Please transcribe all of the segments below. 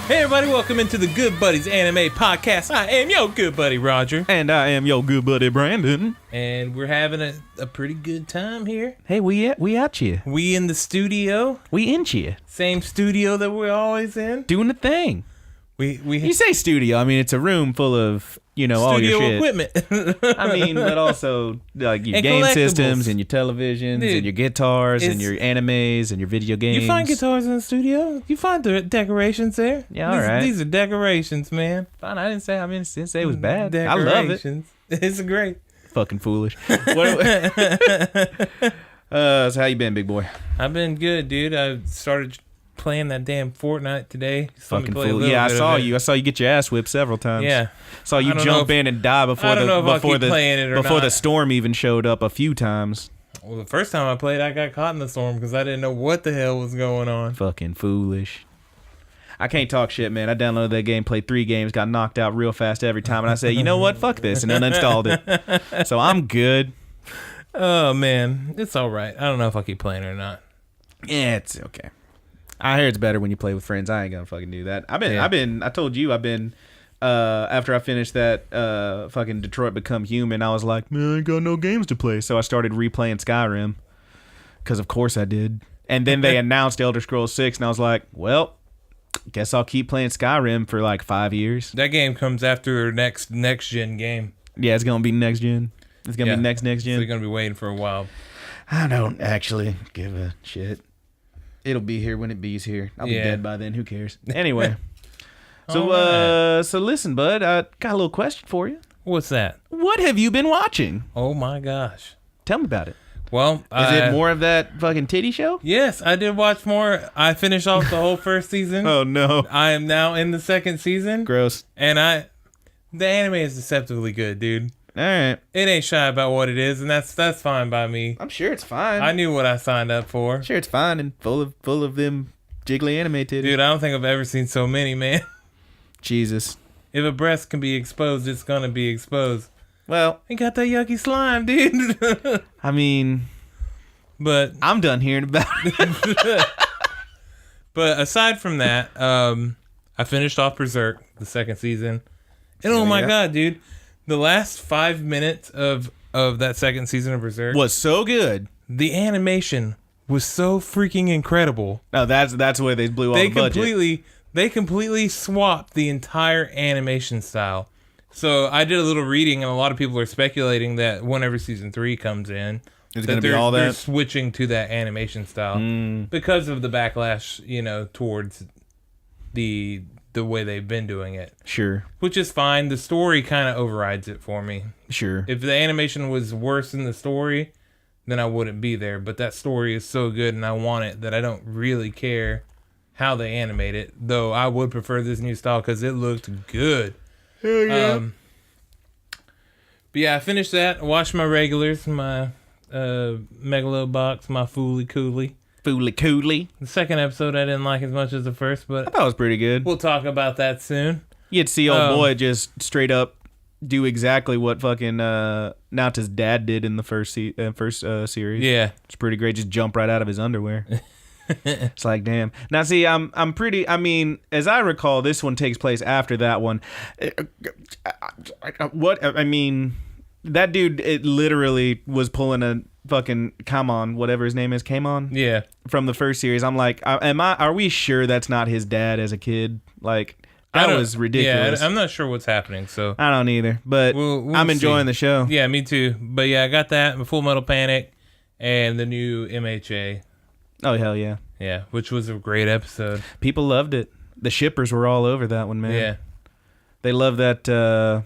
Hey everybody, welcome into the Good Buddies Anime Podcast. I am your good buddy Roger. And I am your good buddy Brandon. And we're having a pretty good time here. Hey, we at you. We in the studio. We in you. Same studio that we're always in. Doing the thing. We You say studio, I mean it's a room full of, all your shit. Equipment. I mean, but also like your game systems and your televisions and your guitars and your animes and your video games. You find guitars in the studio? You find the decorations there? Yeah, all right. These are decorations, man. Fine, I didn't say it was bad. I love it. It's great. Fucking foolish. So how you been, big boy? I've been good, dude. I started playing that damn Fortnite today. Fucking fool. Yeah, I saw you get your ass whipped several times. Yeah. Saw you jump in and die before the storm even showed up a few times. Well, the first time I played, I got caught in the storm because I didn't know what the hell was going on. Fucking foolish. I can't talk shit, man. I downloaded that game, played 3 games, got knocked out real fast every time, and I said, you know what? Fuck this, and uninstalled it. So I'm good. Oh, man. It's all right. I don't know if I'll keep playing or not. Yeah, it's okay. I hear it's better when you play with friends. I ain't gonna fucking do that. I told you I've been, after I finished that fucking Detroit Become Human, I was like, man, I ain't got no games to play. So I started replaying Skyrim. Because of course I did. And then they announced Elder Scrolls 6, and I was like, well, guess I'll keep playing Skyrim for like 5 years. That game comes after next gen game. Yeah, it's gonna be next gen. It's gonna be next gen. So you're gonna be waiting for a while. I don't actually give a shit. It'll be here when it be's here. I'll be dead by then. Who cares? Anyway. So listen, bud. I got a little question for you. What's that? What have you been watching? Oh, my gosh. Tell me about it. Well, is it more of that fucking titty show? Yes, I did watch more. I finished off the whole first season. Oh, no. I am now in the second season. Gross. And the anime is deceptively good, dude. All right. It ain't shy about what it is, and that's fine by me. I'm sure it's fine. I knew what I signed up for. I'm sure it's fine and full of them jiggly anime titties. Dude, I don't think I've ever seen so many, man. Jesus. If a breast can be exposed, it's gonna be exposed. Well, it got that yucky slime, dude. I mean, but I'm done hearing about it. But aside from that, I finished off Berserk, the second season, and oh my god, dude. The last 5 minutes of that second season of Berserk was so good. The animation was so freaking incredible. No, that's where they blew all the budget. They completely swapped the entire animation style. So I did a little reading, and a lot of people are speculating that whenever season 3 comes in, it's going to be all that. They're switching to that animation style because of the backlash, towards the way they've been doing it. Sure. Which is fine. The story kind of overrides it for me. Sure. If the animation was worse than the story, then I wouldn't be there. But that story is so good and I want it that I don't really care how they animate it. Though I would prefer this new style because it looked good. Hell yeah. But yeah, I finished that. I watched my regulars, my Megalobox, my Fooly Cooly. Fooly Cooly. The second episode I didn't like as much as the first, but I thought it was pretty good. We'll talk about that soon. You'd see old boy just straight up do exactly what fucking Nauta's dad did in the first series. Yeah, it's pretty great. Just jump right out of his underwear. It's like, damn. Now, see, I'm pretty. I mean, as I recall, this one takes place after that one. That dude, it literally was pulling a fucking Kamon, whatever his name is, Kamon. Yeah. From the first series, I'm like, are we sure that's not his dad as a kid? Like, that was ridiculous. Yeah, I'm not sure what's happening, so I don't either. But we'll I'm enjoying the show. Yeah, me too. But yeah, I got that, Full Metal Panic, and the new MHA. Oh hell yeah. Yeah, which was a great episode. People loved it. The shippers were all over that one, man. Yeah. They love that.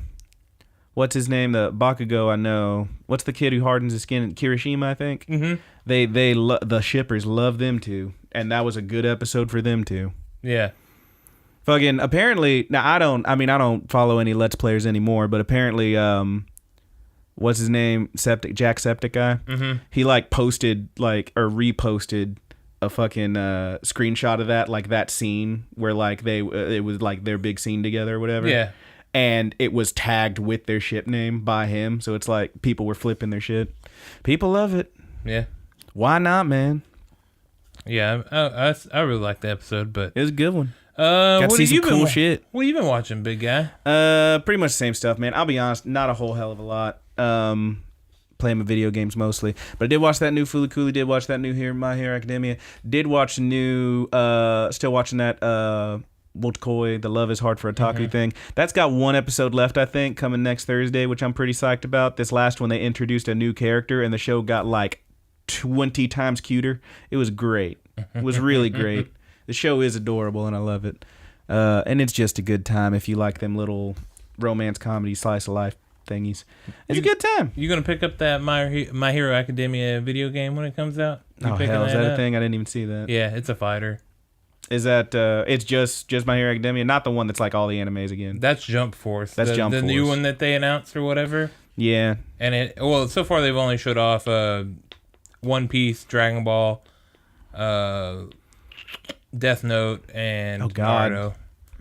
What's his name? The Bakugo, I know. What's the kid who hardens his skin? Kirishima, I think. Mm-hmm. The shippers love them too. and that was a good episode for them too. Yeah. Fucking apparently now I don't follow any Let's Players anymore, but apparently what's his name? Jack Septic guy. Mm-hmm. He like posted or reposted a fucking screenshot of that scene where like it was like their big scene together or whatever. Yeah. And it was tagged with their ship name by him, so it's like people were flipping their shit. People love it. Yeah. Why not, man? Yeah, I really liked the episode, but It was a good one. what to see some cool shit. What have you been watching, big guy? Pretty much the same stuff, man. I'll be honest, not a whole hell of a lot. Playing my video games mostly, but I did watch that new Fooly Cooly. Did watch that new My Hero Academia. Did watch the new. Still watching that. Voltkoi, the Love is Hard for Otaku thing. That's got one episode left, I think, coming next Thursday, which I'm pretty psyched about. This last one, they introduced a new character, and the show got like 20 times cuter. It was great. It was really great. The show is adorable, and I love it. And it's just a good time if you like them little romance comedy slice of life thingies. It's a good time. You gonna pick up that My Hero Academia video game when it comes out? Oh hell, is that a thing? I didn't even see that. Yeah, it's a fighter. Is that it's just My Hero Academia, not the one that's like all the animes again? That's Jump Force. That's Jump Force. The new one that they announced or whatever. Yeah. And so far they've only showed off One Piece, Dragon Ball, Death Note, and Naruto.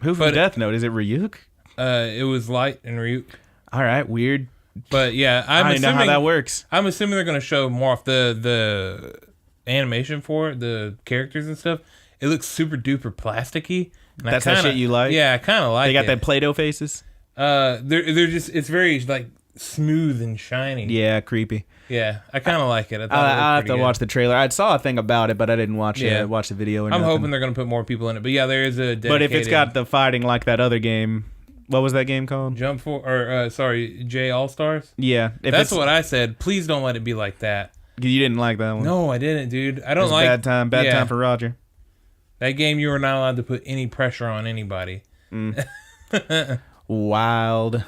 Who from Death Note? Is it Ryuk? It was Light and Ryuk. All right, weird. But yeah, I don't know how that works. I'm assuming they're going to show more off the animation for it, the characters and stuff. It looks super duper plasticky. That's that shit you like? Yeah, I kind of like it. They got that Play-Doh faces? They're just, it's very like smooth and shiny. Yeah, creepy. Yeah, I kind of like it. I'll have to watch the trailer. I saw a thing about it, but I didn't watch the video. I'm hoping they're going to put more people in it. But yeah, there is a dedicated... But if it's got the fighting like that other game... What was that game called? J All-Stars? Yeah. That's what I said. Please don't let it be like that. You didn't like that one? No, I didn't, dude. I don't like... Bad time for Roger. That game, you were not allowed to put any pressure on anybody. Wild.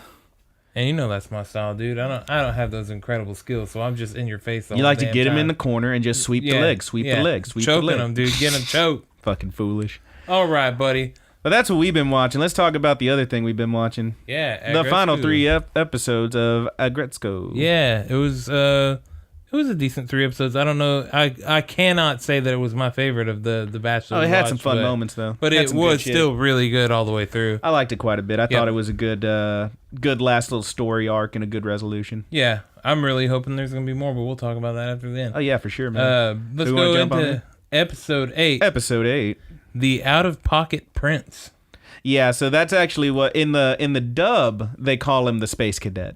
And you know that's my style, dude. I don't have those incredible skills, so I'm just in your face all the You like to get time. him in the corner and just sweep the leg, sweep the leg. Choking him, dude. Get him choked. Fucking foolish. All right, buddy. But that's what we've been watching. Let's talk about the other thing we've been watching. Yeah, the final 3 episodes of Aggretsuko. Yeah, it was a decent 3 episodes. I don't know. I cannot say that it was my favorite of the batch. Oh, it had some fun moments though. But it was still really good all the way through. I liked it quite a bit. I thought it was a good last little story arc and a good resolution. Yeah, I'm really hoping there's gonna be more, but we'll talk about that after then. Oh yeah, for sure, man. Let's go into episode 8. Episode 8. The Out-of-Pocket Prince. Yeah, so that's actually what in the dub they call him the Space Cadet.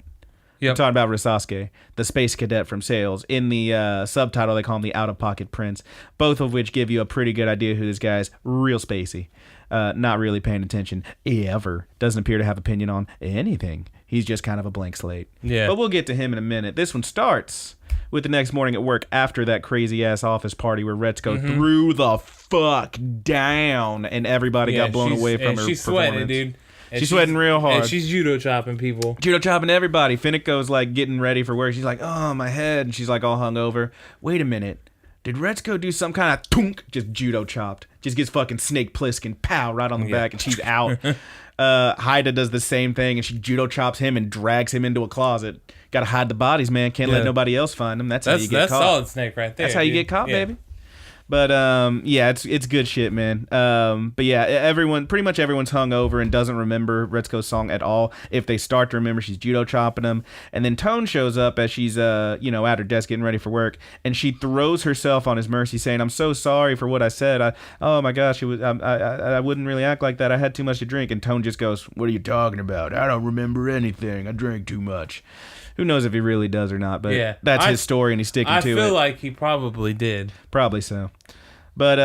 Yep. I'm talking about Risasuke, the Space Cadet from Sales. In the subtitle, they call him the Out-of-Pocket Prince, both of which give you a pretty good idea who this guy is. Real spacey. Not really paying attention ever. Doesn't appear to have opinion on anything. He's just kind of a blank slate. Yeah. But we'll get to him in a minute. This one starts with the next morning at work after that crazy-ass office party where Retsuko threw the fuck down and everybody got blown away from her she's performance. Sweating, dude. And she's sweating real hard. And she's judo chopping people. Judo chopping everybody. Finneko's like getting ready for work. She's like, oh, my head. And she's like all hungover. Wait a minute. Did Retsuko do some kind of tunk? Just judo chopped. Just gets fucking Snake Plissken, pow, right on the back, and she's out. Haida does the same thing, and she judo chops him and drags him into a closet. Got to hide the bodies, man. Can't let nobody else find them. That's how you get caught. That's Solid Snake right there. That's how you get caught, baby. But yeah, it's good shit, man. But yeah, pretty much everyone's hungover and doesn't remember Retsuko's song at all. If they start to remember, she's judo chopping them. And then Tone shows up as she's at her desk getting ready for work, and she throws herself on his mercy, saying, "I'm so sorry for what I said. Oh my gosh, I wouldn't really act like that. I had too much to drink." And Tone just goes, "What are you talking about? I don't remember anything. I drank too much." Who knows if he really does or not, but that's his story and he's sticking to it. I feel like he probably did. Probably so. But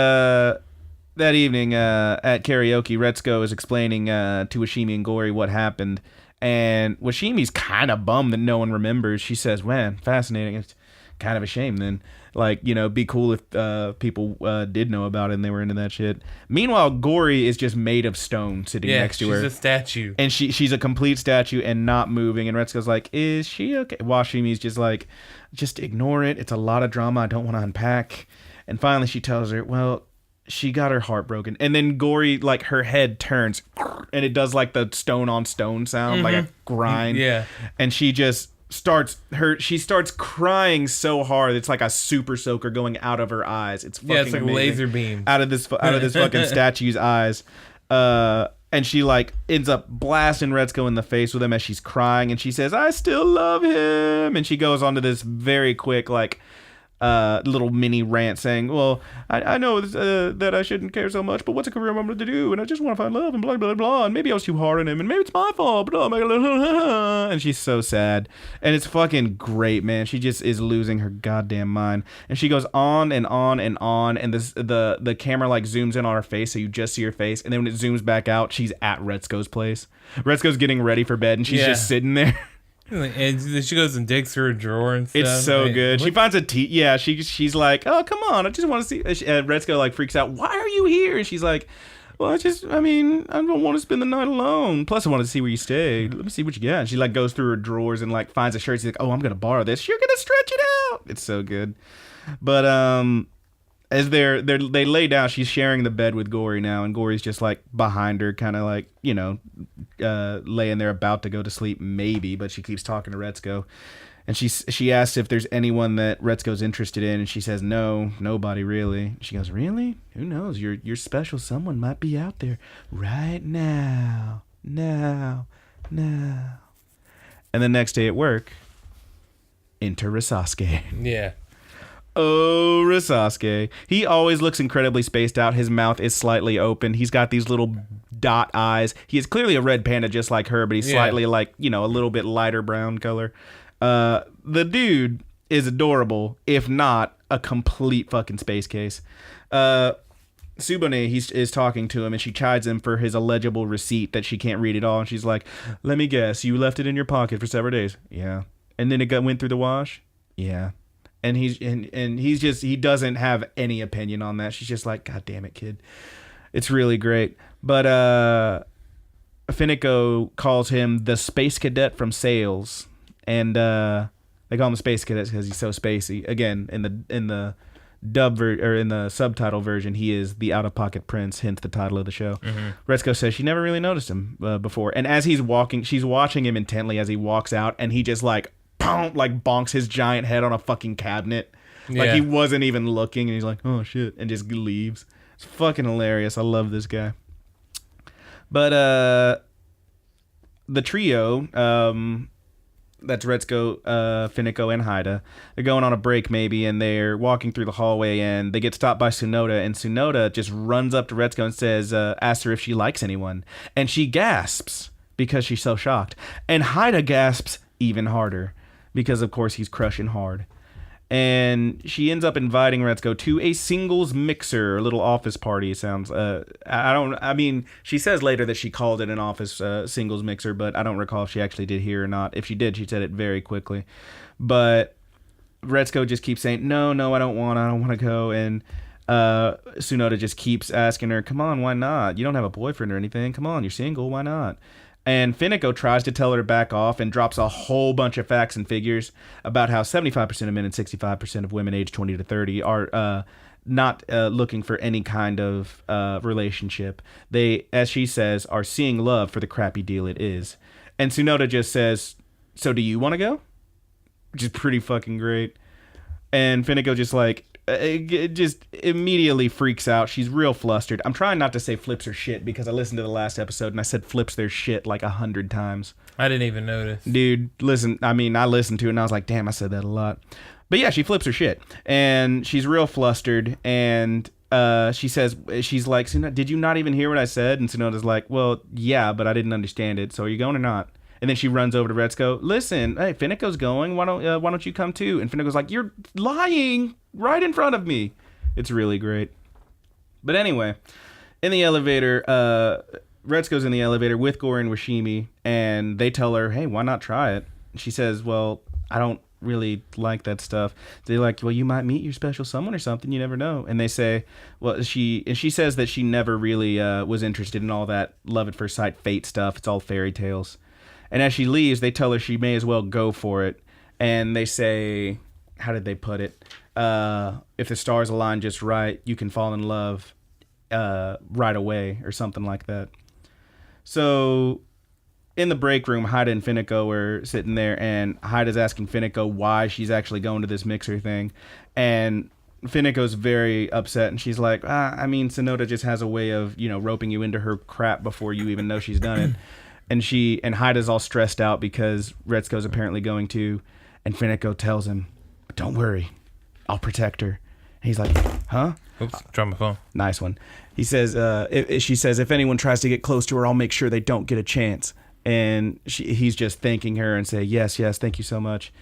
that evening at karaoke, Retsuko is explaining to Washimi and Gori what happened. And Washimi's kind of bummed that no one remembers. She says, man, fascinating. It's kind of a shame then. Like, be cool if people did know about it and they were into that shit. Meanwhile, Gori is just made of stone sitting next to her. she's a statue. And she's a complete statue and not moving. And Retsuko's like, is she okay? Washimi's just like, just ignore it. It's a lot of drama I don't want to unpack. And finally she tells her, well, she got her heart broken. And then Gory, like, her head turns, and it does, like, the stone on stone sound, like a grind. Yeah. And she just starts crying so hard. It's like a super soaker going out of her eyes. It's fucking it's like amazing. laser beams. Out of this fucking statue's eyes. And she, like, ends up blasting Retsuko in the face with him as she's crying. And she says, I still love him. And she goes on to this very quick, like, little mini rant saying, well, I know that I shouldn't care so much, but what's a career I'm going to do? And I just want to find love and blah, blah, blah. And maybe I was too hard on him. And maybe it's my fault. But oh my God. And she's so sad. And it's fucking great, man. She just is losing her goddamn mind. And she goes on and on and on. And the camera, like, zooms in on her face, so you just see her face. And then when it zooms back out, she's at Retsuko's place. Retsuko's getting ready for bed, and she's just sitting there. And she goes and digs through a drawer and stuff. It's so good. She finds a tea. Yeah, she's like, oh, come on. I just want to see. Retsuko, like, freaks out. Why are you here? And she's like, well, I don't want to spend the night alone. Plus, I want to see where you stay. Let me see what you got. And she, like, goes through her drawers and, like, finds a shirt. She's like, oh, I'm going to borrow this. You're going to stretch it out. It's so good. But, as they lay down, she's sharing the bed with Gory now, and Gory's just, like, behind her, kind of like, you know, laying there about to go to sleep, maybe, but she keeps talking to Retsuko. And she asks if there's anyone that Retsuko's interested in, and she says, no, nobody really. She goes, really? Who knows? You're special. Someone might be out there right now. And the next day at work, enter Risasuke. Yeah. Oh, Risasuke. He always looks incredibly spaced out. His mouth is slightly open. He's got these little dot eyes. He is clearly a red panda just like her, but he's slightly like, you know, a little bit lighter brown color. The dude is adorable, if not a complete fucking space case. Subone, is talking to him, and she chides him for his illegible receipt that she can't read at all. And she's like, let me guess, you left it in your pocket for several days. Yeah. And then it went through the wash? Yeah. And he doesn't have any opinion on that. She's just like, God damn it, kid. It's really great. But Fineko calls him the space cadet from Sales, and they call him the space cadet because he's so spacey. Again, in the in the subtitle version, he is the out-of-pocket prince, hence the title of the show. Retsuko says she never really noticed him before, and as he's walking, she's watching him intently as he walks out, and he just like bonks his giant head on a fucking cabinet. Like he wasn't even looking, and he's like, oh shit, and just leaves. It's fucking hilarious. I love this guy. But the trio, that's Retsuko, Fineko, and Haida, they're going on a break maybe, and they're walking through the hallway, and they get stopped by Tsunoda, and Tsunoda just runs up to Retsuko and says, asks her if she likes anyone, and she gasps because she's so shocked, and Haida gasps even harder because of course he's crushing hard. And she ends up inviting Retsuko to a singles mixer, a little office party. It sounds. She says later that she called it an office singles mixer, but I don't recall if she actually did hear or not. If she did, she said it very quickly. But Retsuko just keeps saying, no, I don't want to go. And Tsunoda just keeps asking her, come on, why not? You don't have a boyfriend or anything. Come on, you're single. Why not? And Fineko tries to tell her to back off and drops a whole bunch of facts and figures about how 75% of men and 65% of women aged 20 to 30 are not looking for any kind of relationship. They, as she says, are seeing love for the crappy deal it is. And Tsunoda just says, so do you want to go? Which is pretty fucking great. And Fineko just like, it just immediately freaks out. She's real flustered. I'm trying not to say flips her shit because I listened to the last episode and I said flips their shit like 100 times. I didn't even notice. Dude, listen, I listened to it and I was like, damn, I said that a lot. But yeah, she flips her shit. And she's real flustered. And she says, she's like, did you not even hear what I said? And Tsunoda's like, well, yeah, but I didn't understand it. So are you going or not? And then she runs over to Retsuko. Listen, hey, Fineko's going. Why don't you come too? And Fineko's like, you're lying right in front of me. It's really great. But anyway, in the elevator, Retsuko's in the elevator with Gory and Washimi, and they tell her, hey, why not try it? And she says, well, I don't really like that stuff. They're like, well, you might meet your special someone or something. You never know. And they say, well, she says that she never really was interested in all that love at first sight fate stuff. It's all fairy tales. And as she leaves, they tell her she may as well go for it. And they say, how did they put it? If the stars align just right, you can fall in love right away or something like that. So in the break room, Haida and Finico were sitting there, and Haida's asking Finico why she's actually going to this mixer thing. And Finico's very upset, and she's like, I mean, Sonoda just has a way of, roping you into her crap before you even know she's done it. And Haida's all stressed out because Retsuko's apparently going to, and Finico tells him, don't worry, I'll protect her. And he's like, huh? Oops, dropped my phone. Nice one. He says, she says, if anyone tries to get close to her, I'll make sure they don't get a chance. And he's just thanking her and say, yes, thank you so much.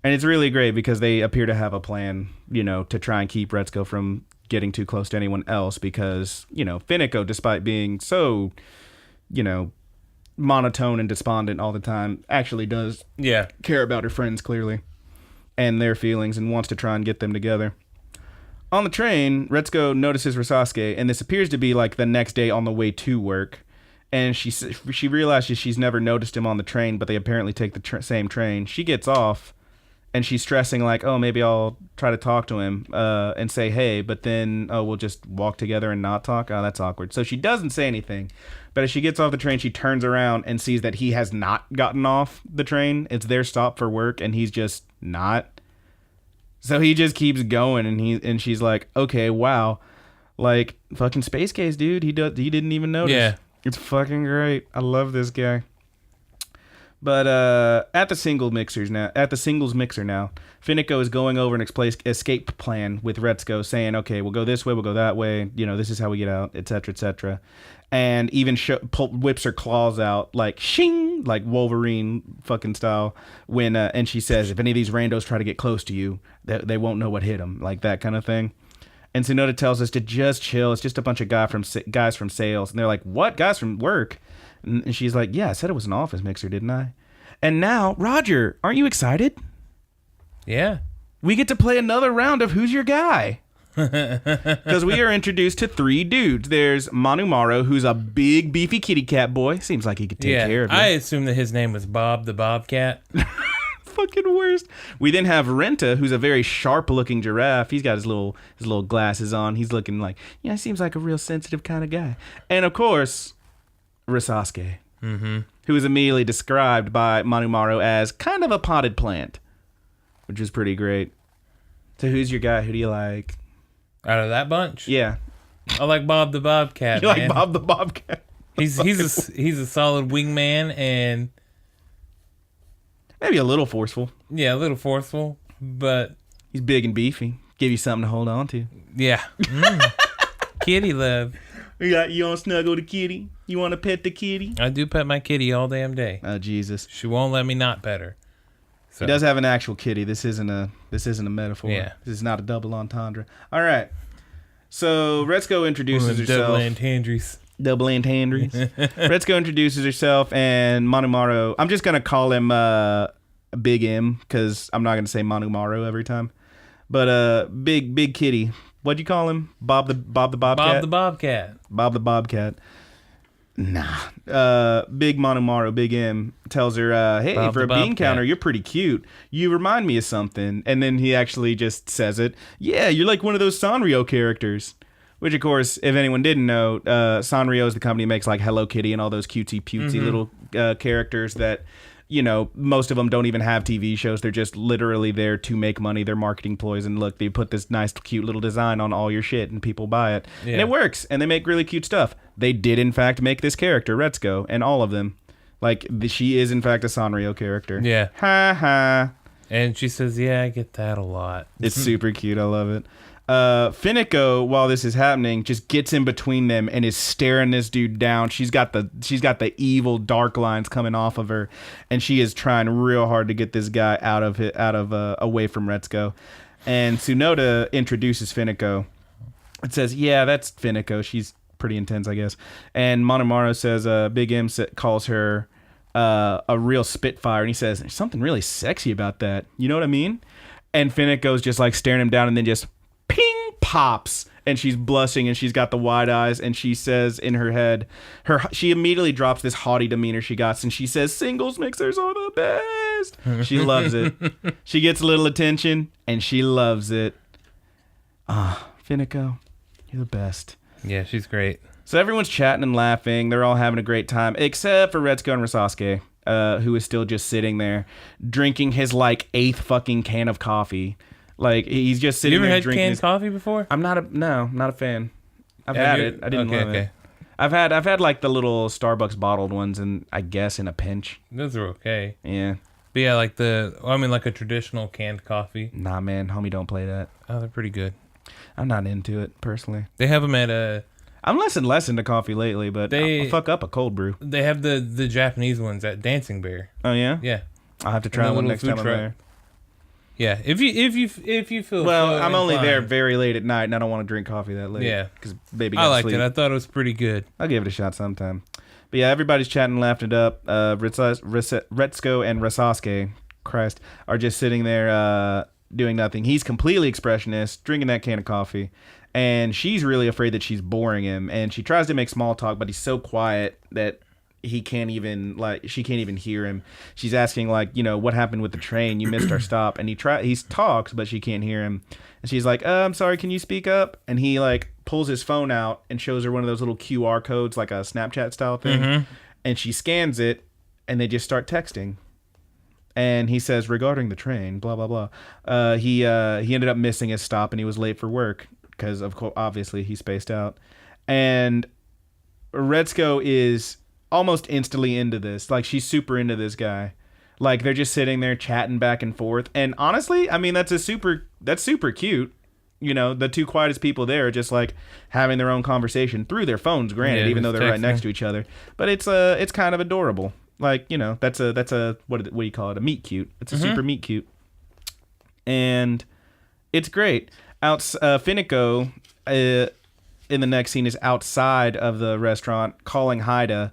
And it's really great because they appear to have a plan, to try and keep Retsuko from getting too close to anyone else because, Finico, despite being so, monotone and despondent all the time, actually does care about her friends clearly and their feelings and wants to try and get them together. On the train, Retsuko notices Risasuke, and this appears to be like the next day on the way to work. And she realizes she's never noticed him on the train, but they apparently take the same train. She gets off, and she's stressing like, oh, maybe I'll try to talk to him and say hey, but then we'll just walk together and not talk. Oh, that's awkward. So she doesn't say anything. But as she gets off the train, she turns around and sees that he has not gotten off the train. It's their stop for work, and he's just not. So he just keeps going, and she's like, okay, wow. Like, fucking Space Case, dude. He didn't even notice. Yeah. It's fucking great. I love this guy. But at the singles mixer now, Finico is going over an escape plan with Retsuko, saying, okay, we'll go this way, we'll go that way. This is how we get out, etc., etc. And even whips her claws out like shing, like Wolverine fucking style. When and she says, if any of these randos try to get close to you, they won't know what hit them, like that kind of thing. And Sonoda tells us to just chill. It's just a bunch of guys from sales. And they're like, what? Guys from work? And she's like, yeah, I said it was an office mixer, didn't I? And now, Roger, aren't you excited? Yeah. We get to play another round of Who's Your Guy? Because we are introduced to 3 dudes. There's Manumaro, who's a big, beefy kitty cat boy. Seems like he could take care of you. I assume that his name was Bob the Bobcat. Fucking worst. We then have Renta, who's a very sharp-looking giraffe. He's got his little glasses on. He's looking like, he seems like a real sensitive kind of guy. And, of course, Risasuke, who is immediately described by Manumaro as kind of a potted plant, which is pretty great. So who's your guy? Who do you like? Out of that bunch? Yeah. I like Bob the Bobcat, You like Bob the Bobcat? He's a solid wingman and... Maybe a little forceful. Yeah, a little forceful, but... He's big and beefy. Give you something to hold on to. Yeah. Kitty love. You want to snuggle the kitty? You want to pet the kitty? I do pet my kitty all damn day. Oh, Jesus. She won't let me not pet her. So. He does have an actual kitty. This isn't a metaphor. Yeah. This is not a double entendre. All right. So Retsuko introduces herself. Double entendres. Double entendres. Retsuko introduces herself, and Manumaro. I'm just gonna call him Big M because I'm not gonna say Manumaro every time. But Big Kitty. What'd you call him? Bob the Bobcat. Bob the Bobcat. Bob the Bobcat. Nah. Big Manumaro, Big M, tells her, hey, Bob for a bean counter, you're pretty cute. You remind me of something. And then he actually just says it. Yeah, you're like one of those Sanrio characters. Which, of course, if anyone didn't know, Sanrio is the company that makes like Hello Kitty and all those cutesy little characters that, most of them don't even have TV shows. They're just literally there to make money. They're marketing ploys. And look, they put this nice, cute little design on all your shit and people buy it. Yeah. And it works. And they make really cute stuff. They did, in fact, make this character, Retsuko, and all of them. Like, she is, in fact, a Sanrio character. Yeah. Ha ha. And she says, yeah, I get that a lot. It's super cute. I love it. Finico, while this is happening, just gets in between them and is staring this dude down. She's got the evil dark lines coming off of her, and she is trying real hard to get this guy away from Retsuko. And Tsunoda introduces Finico. It says, yeah, that's Finico. She's pretty intense, I guess. And Manumaro says, Big M calls her a real spitfire, and he says, there's something really sexy about that. You know what I mean? And Finico's just like staring him down, and then just ping pops, and she's blushing, and she's got the wide eyes, and she says in her head, she immediately drops this haughty demeanor she got, and she says, singles mixers are the best. She loves it. She gets a little attention, and she loves it. Finico, you're the best. Yeah, she's great. So everyone's chatting and laughing. They're all having a great time, except for Retsuko and Risasuke, who is still just sitting there drinking his like 8th fucking can of coffee. Like he's just sitting there drinking. You ever had canned coffee before? I'm not a fan. I've had it. I didn't love it. I've had like the little Starbucks bottled ones, and I guess in a pinch. Those are okay. Yeah. But yeah, like like a traditional canned coffee. Nah, man, homie, don't play that. Oh, they're pretty good. I'm not into it personally. They have them at I'm less and less into coffee lately, but I'll fuck up a cold brew. They have the Japanese ones at Dancing Bear. Oh yeah. Yeah. I'll have to try one next time I'm there. Yeah, if you feel well, I'm only there very late at night, and I don't want to drink coffee that late. Yeah, because baby, I liked it. I thought it was pretty good. I'll give it a shot sometime. But yeah, everybody's chatting, laughing it up. Retsuko and Risasuke, Christ, are just sitting there doing nothing. He's completely expressionist, drinking that can of coffee, and she's really afraid that she's boring him. And she tries to make small talk, but he's so quiet that she can't even hear him. She's asking what happened with the train? You missed our stop. And he talks, but she can't hear him. And she's like, I'm sorry, can you speak up? And he pulls his phone out and shows her one of those little QR codes, like a Snapchat style thing. Mm-hmm. And she scans it, and they just start texting. And he says, regarding the train, blah, blah, blah. He ended up missing his stop, and he was late for work because, of course, obviously he spaced out. And Retsuko is almost instantly into this. Like, she's super into this guy. Like, they're just sitting there chatting back and forth. And honestly, I mean, that's super cute. You know, the two quietest people there are just having their own conversation through their phones, granted, even though they're right next to each other. But it's kind of adorable. Like, that's a what do you call it? A meet cute. It's a super meet cute. And it's great. Fineko in the next scene is outside of the restaurant calling Haida.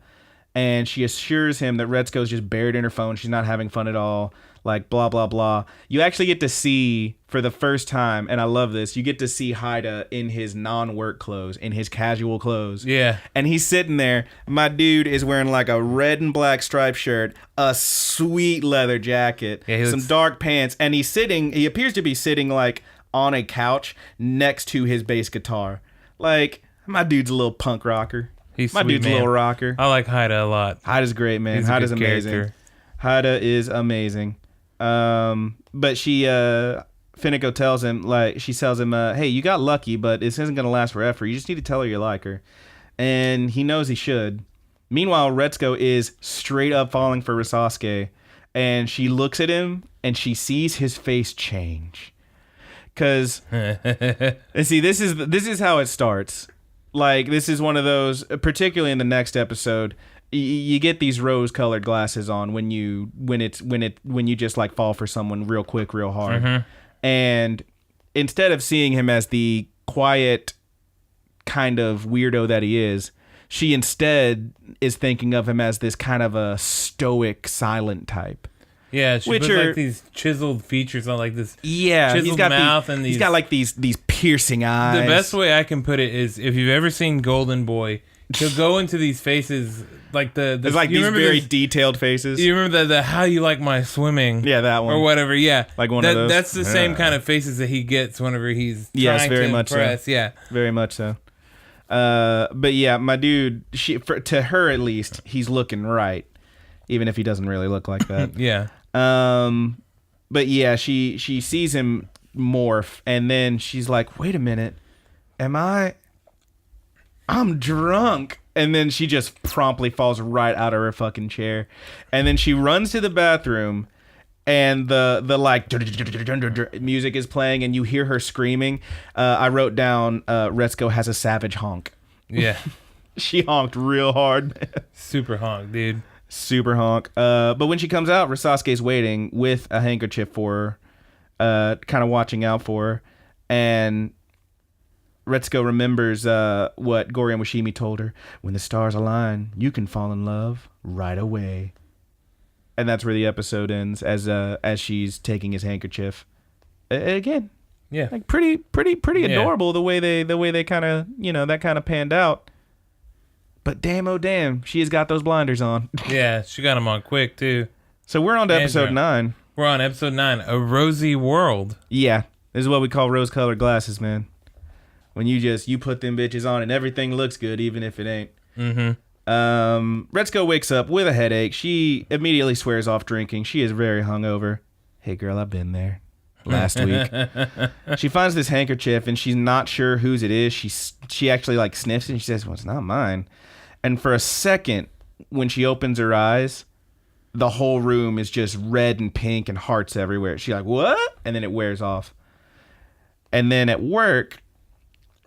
And she assures him that Retsuko's just buried in her phone. She's not having fun at all. Like, blah, blah, blah. You actually get to see, for the first time, and I love this, you get to see Haida in his non-work clothes, in his casual clothes. Yeah. And he's sitting there. My dude is wearing a red and black striped shirt, a sweet leather jacket, some dark pants, and he appears to be sitting, on a couch next to his bass guitar. My dude's a little punk rocker. My dude's a little rocker. I like Haida a lot. Haida's great, man. Haida's amazing. Character. Haida is amazing. But Fineko tells him, she tells him, hey, you got lucky, but this isn't going to last forever. You just need to tell her you like her. And he knows he should. Meanwhile, Retsuko is straight up falling for Risasuke. And she looks at him, and she sees his face change. Because, see, this is how it starts. This is one of those, particularly in the next episode, you get these rose-colored glasses on when you just fall for someone real quick, real hard. Mm-hmm. And instead of seeing him as the quiet kind of weirdo that he is, she instead is thinking of him as this kind of a stoic, silent type. Yeah, she puts these chiseled features on this. Yeah, chiseled mouth and these. He's got these piercing eyes. The best way I can put it is if you've ever seen Golden Boy, he'll go into these faces there's these very detailed faces. You remember the how you like my swimming? Yeah, that one or whatever. Yeah, one of those. That's the same kind of faces that he gets whenever he's trying very to much impress. So. Yeah, very much so. But yeah, my dude, to her at least, he's looking right, even if he doesn't really look like that. Yeah. But yeah, she sees him morph, and then she's like, "Wait a minute, I'm drunk." And then she just promptly falls right out of her fucking chair, and then she runs to the bathroom, and the music is playing, and you hear her screaming. I wrote down, Retsuko has a savage honk. Yeah, she honked real hard. Super honk, dude. Super honk. But when she comes out, Risasuke's waiting with a handkerchief for her, kind of watching out for her. And Retsuko remembers what Gori and Washimi told her. When the stars align, you can fall in love right away. And that's where the episode ends, as she's taking his handkerchief. Again. Yeah. Pretty adorable the way they kind of, that kind of panned out. But damn, oh damn, she has got those blinders on. Yeah, she got them on quick, too. So we're on to episode 9. We're on episode 9, A Rosy World. Yeah, this is what we call rose-colored glasses, man. When you put them bitches on and everything looks good, even if it ain't. Mm-hmm. Retsuko wakes up with a headache. She immediately swears off drinking. She is very hungover. Hey, girl, I've been there last week. She finds this handkerchief, and she's not sure whose it is. She actually, like, sniffs it, and she says, well, it's not mine. And for a second, when she opens her eyes, the whole room is just red and pink and hearts everywhere. She's like, what? And then it wears off. And then at work,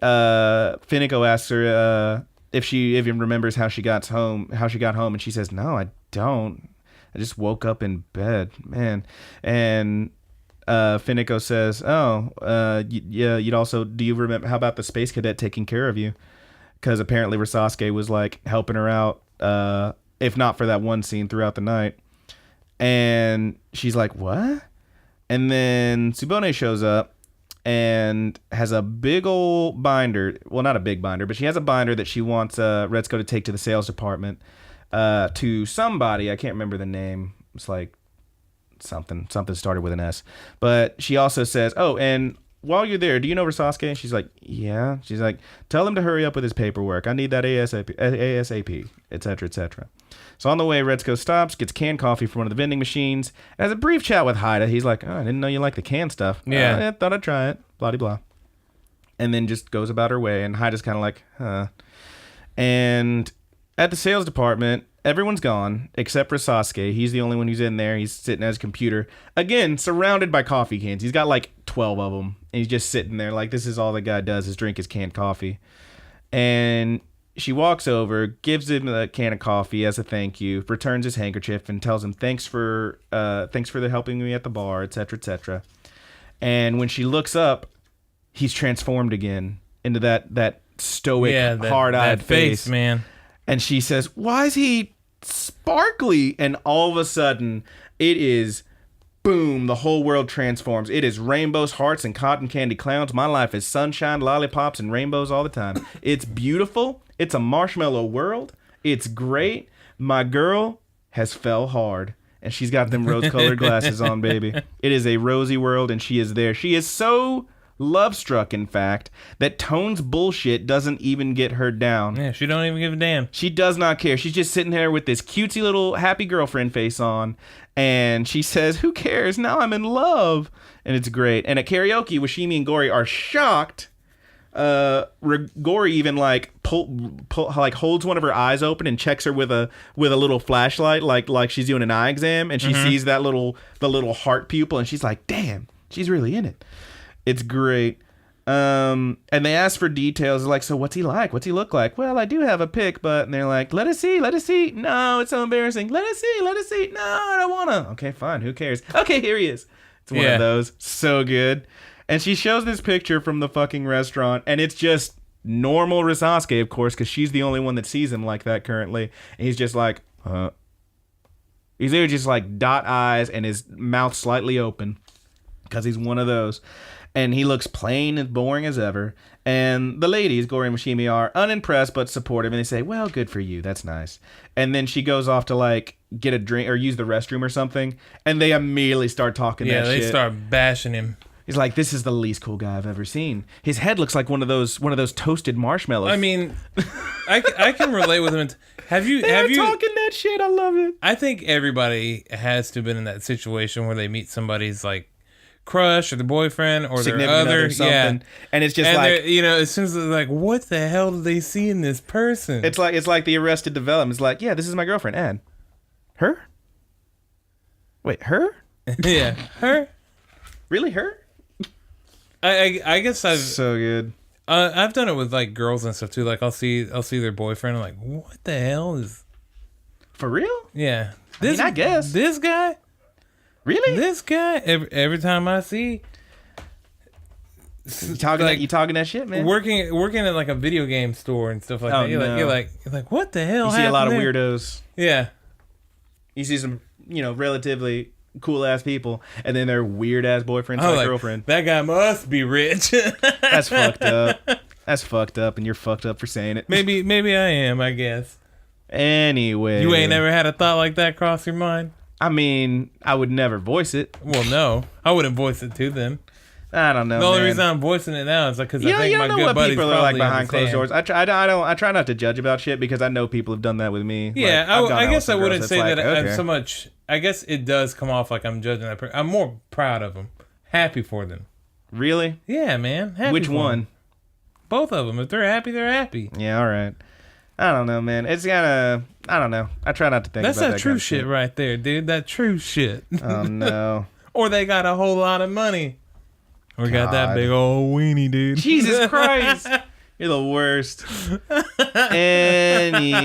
Finiko asks her if she even remembers how she got home, and she says, no, I don't. I just woke up in bed, man. And Finiko says, yeah, do you remember, how about the space cadet taking care of you? Because apparently Risasuke was like helping her out, if not for that one scene throughout the night. And she's like, what? And then Tsubone shows up and has a big old binder. Well, not a big binder, but she has a binder that she wants Retsuko to take to the sales department to somebody. I can't remember the name. It's like something started with an S. But she also says, oh, and while you're there, do you know Risasuke? And she's like, yeah. She's like, tell him to hurry up with his paperwork. I need that ASAP, etc., etc. So on the way, Retsuko stops, gets canned coffee from one of the vending machines, and has a brief chat with Haida. He's like, oh, I didn't know you liked the canned stuff. Yeah. Thought I'd try it. Blah-de-blah. And then just goes about her way, and Haida's kind of like, huh. And at the sales department, everyone's gone except for Sasuke. He's the only one who's in there. He's sitting at his computer. Again, surrounded by coffee cans. He's got like 12 of them. And he's just sitting there like this is all the guy does is drink his canned coffee. And she walks over, gives him a can of coffee as a thank you, returns his handkerchief, and tells him thanks for the helping me at the bar, etc., etc. And when she looks up, he's transformed again into that stoic, hard-eyed face, man. And she says, why is he sparkly? And all of a sudden, it is, boom, the whole world transforms. It is rainbows, hearts, and cotton candy clowns. My life is sunshine, lollipops, and rainbows all the time. It's beautiful. It's a marshmallow world. It's great. My girl has fell hard. And she's got them rose-colored glasses on, baby. It is a rosy world, and she is there. She is so love-struck, in fact, that Tone's bullshit doesn't even get her down. Yeah, she don't even give a damn. She does not care. She's just sitting there with this cutesy little happy girlfriend face on, and she says, who cares? Now I'm in love. And it's great. And at karaoke, Washimi and Gori are shocked. Gori even like holds one of her eyes open and checks her with a little flashlight, like she's doing an eye exam, and she sees the little heart pupil, and she's like, damn, she's really in it. It's great. And they ask for details. They're like, so what's he like? What's he look like? Well, I do have a pic, but... And they're like, let us see. No, it's so embarrassing. Let us see. No, I don't want to. Okay, fine. Who cares? Okay, here he is. It's one of those. So good. And she shows this picture from the fucking restaurant, and it's just normal Risasuke, of course, because she's the only one that sees him like that currently. And he's just like, huh. He's there just like dot eyes and his mouth slightly open because he's one of those. And he looks plain and boring as ever. And the ladies, Gori and Mishimi, are unimpressed but supportive. And they say, well, good for you. That's nice. And then she goes off to, like, get a drink or use the restroom or something. And they immediately start talking that shit. Yeah, they start bashing him. He's like, this is the least cool guy I've ever seen. His head looks like one of those toasted marshmallows. I mean, I can relate with him. Have you talking that shit? I love it. I think everybody has to have been in that situation where they meet somebody's, like, crush or the boyfriend or their other something, and it's just like, as soon as they're like, what the hell do they see in this person? It's like the Arrested Development. It's like, yeah, this is my girlfriend, and her. Wait, her? Yeah, her. Really, her? I guess I've so good. I've done it with like girls and stuff too. Like I'll see their boyfriend. I'm like, what the hell is? For real? Yeah. I guess this guy. Really? This guy, every time I see... You talking that shit, man? Working at like a video game store and stuff like that. You're like, what the hell happened? You see a lot of there? weirdos. Yeah. You see some, relatively cool-ass people, and then their weird-ass boyfriend / girlfriend. That guy must be rich. That's fucked up. That's fucked up, and you're fucked up for saying it. Maybe I am, I guess. Anyway. You ain't never had a thought like that cross your mind? I mean, I would never voice it. Well, no. I wouldn't voice it to them. I don't know. The only man. reason I'm voicing it now is like because You I think you my don't know good what buddies people are like probably behind closed understand. doors. I try not to judge about shit because I know people have done that with me. Yeah, Like, I've gone I out guess with some I girls wouldn't that's say like, that I'm okay. so much. I guess it does come off like I'm judging that person. I'm more proud of them, happy for them. Really? Yeah, man. Happy Which for one? them. Both of them. If they're happy, they're happy. Yeah, all right. I don't know, man. It's kind of, I don't know. I try not to think That's about that that true kind of shit right there, dude. That true shit. Oh, no. Or they got a whole lot of money. Or got that God. big old weenie, dude. Jesus Christ. You're the worst. Anyway,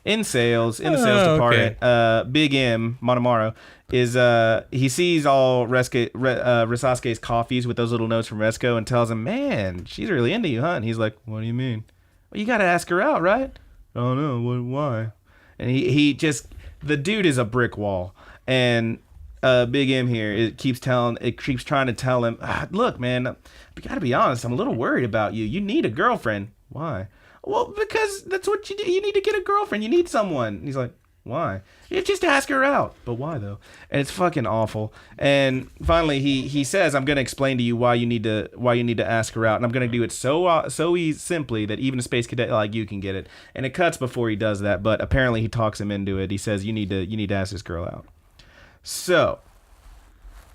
in the sales department, Big M Monomaru is he sees all Risasuke's coffees with those little notes from Resko and tells him, "Man, she's really into you, huh?" And he's like, "What do you mean?" "Well, you gotta ask her out, right?" "Oh no, why?" And he just, the dude is a brick wall, and Big M here, it keeps trying to tell him, "Look, man, I gotta be honest, I'm a little worried about you. You need a girlfriend." "Why?" "Well, because that's what you do. You need to get a girlfriend. You need someone." And he's like, "Why?" "You just ask her out." "But why though?" And it's fucking awful. And finally, he says, "I'm gonna explain to you why you need to ask her out, and I'm gonna do it so simply that even a space cadet like you can get it." And it cuts before he does that, but apparently he talks him into it. He says, "You need to ask this girl out." So,